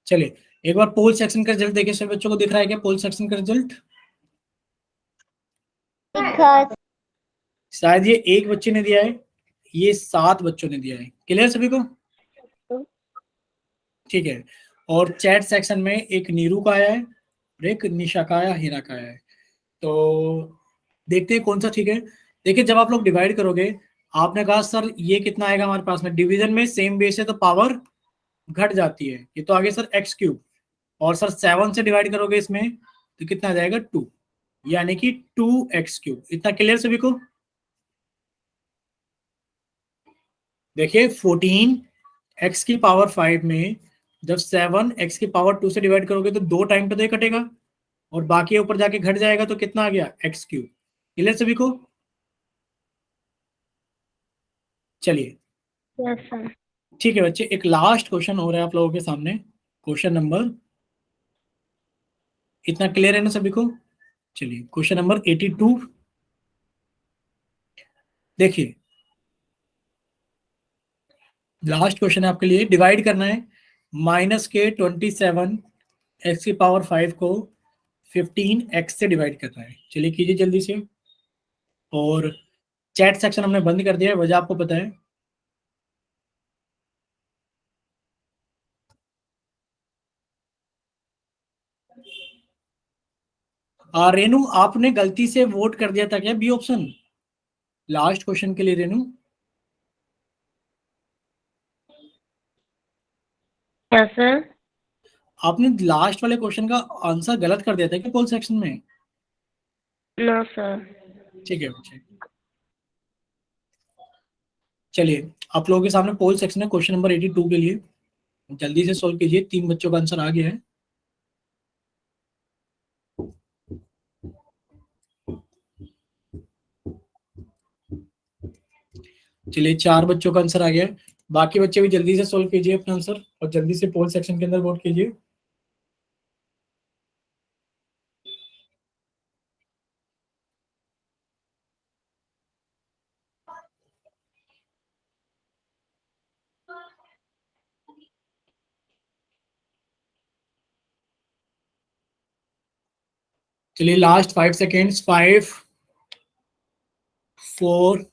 चलिए एक बार पोल सेक्शन का रिजल्ट देखिए, सभी बच्चों को दिख रहा है क्या पोल सेक्शन का रिजल्ट? शायद ये 1 बच्चे ने दिया है, ये 7 बच्चों ने दिया है। क्लियर सभी को? ठीक है, और चैट सेक्शन में एक नीरू का आया है और एक निशा का आया, हिना का आया है। तो देखते हैं कौन सा ठीक है। देखिए जब आप लोग डिवाइड करोगे, आपने कहा सर ये कितना आएगा हमारे पास में, डिवीजन में सेम बेस है तो पावर घट जाती है, ये तो आगे सर एक्स क्यूब। और सर 7 से डिवाइड करोगे इसमें तो कितना आ जाएगा? 2, यानी कि 2x3। इतना क्लियर सभी को? देखिए 14 एक्स की पावर 5 में जब 7 एक्स की पावर 2 से डिवाइड करोगे तो 2 टाइम पे तो ये कटेगा और बाकी ऊपर जाके घट जाएगा, तो कितना आ गया? x3। क्लियर सभी को? चलिए यस सर। ठीक है बच्चे, एक लास्ट क्वेश्चन हो रहा है आप लोगों के सामने, क्वेश्चन नंबर इतना क्लियर है ना सभी को? चलिए क्वेश्चन नंबर 82 देखिए, लास्ट क्वेश्चन है आपके लिए। डिवाइड करना है -27 x की पावर 5 को 15x से डिवाइड करना है। चलिए कीजिए जल्दी से। और चैट सेक्शन हमने बंद कर दिया है, वजह आपको पता है। रेनू, आपने गलती से वोट कर दिया था क्या बी ऑप्शन लास्ट क्वेश्चन के लिए? Renu, Yes, sir. आपने लास्ट वाले क्वेश्चन का आंसर गलत कर दिया था क्या पोल सेक्शन में? No, sir. ठीक है बच्चे, चलिए आप लोगों के सामने पोल सेक्शन है क्वेश्चन नंबर 82 के लिए। जल्दी से सोल्व कीजिए, 3 बच्चों का आंसर आ गया है। चलिए 4 बच्चों का आंसर आ गया है। बाकी बच्चे भी जल्दी से सोल्व कीजिए अपना आंसर और जल्दी से पोल सेक्शन के अंदर वोट कीजिए। चलिए लास्ट 5 सेकेंड्स, 5 4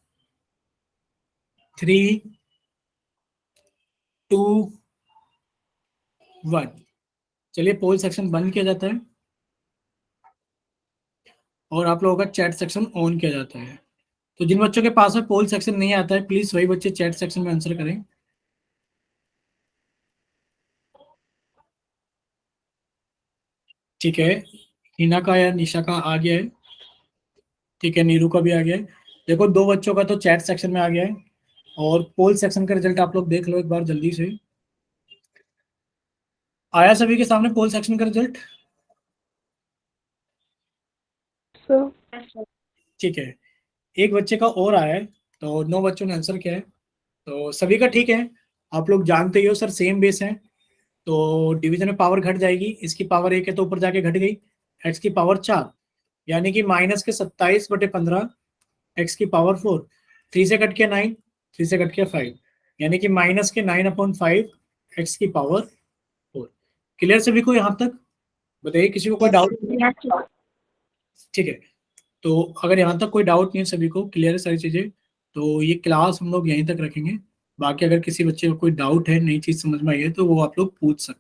3 2 1। चलिए पोल सेक्शन बंद किया जाता है और आप लोगों का चैट सेक्शन ऑन किया जाता है। तो जिन बच्चों के पास में पोल सेक्शन नहीं आता है, प्लीज वही बच्चे चैट सेक्शन में आंसर करें। ठीक है, हिना का या निशा का आ गया है। ठीक है, नीरू का भी आ गया है। देखो 2 बच्चों का तो चैट सेक्शन में आ गया है और पोल सेक्शन का रिजल्ट आप लोग देख लो एक बार जल्दी से। आया सभी के सामने पोल सेक्शन का रिजल्ट? So, ठीक है, एक बच्चे का और आया है, तो 9 बच्चों ने आंसर किया है। तो सभी का ठीक है। आप लोग जानते ही हो सर, सेम बेस है तो डिवीजन में पावर घट जाएगी। इसकी पावर 1 है तो ऊपर जाके घट गई, एक्स की पावर 4, यानी कि -27/15 एक्स की पावर 4। 3 से कट किया 9, 3 से कट किया 5, यानी कि -9/5 एक्स की पावर 4। क्लियर सभी को यहाँ तक? बताइए किसी को कोई Yes, डाउट? yes, sir. ठीक है, तो अगर यहाँ तक कोई डाउट नहीं है, सभी को क्लियर है सारी चीजें, तो ये क्लास हम लोग यहीं तक रखेंगे। बाकी अगर किसी बच्चे को कोई डाउट है, नई चीज समझ में आई है, तो वो आप लोग पूछ सकते हैं।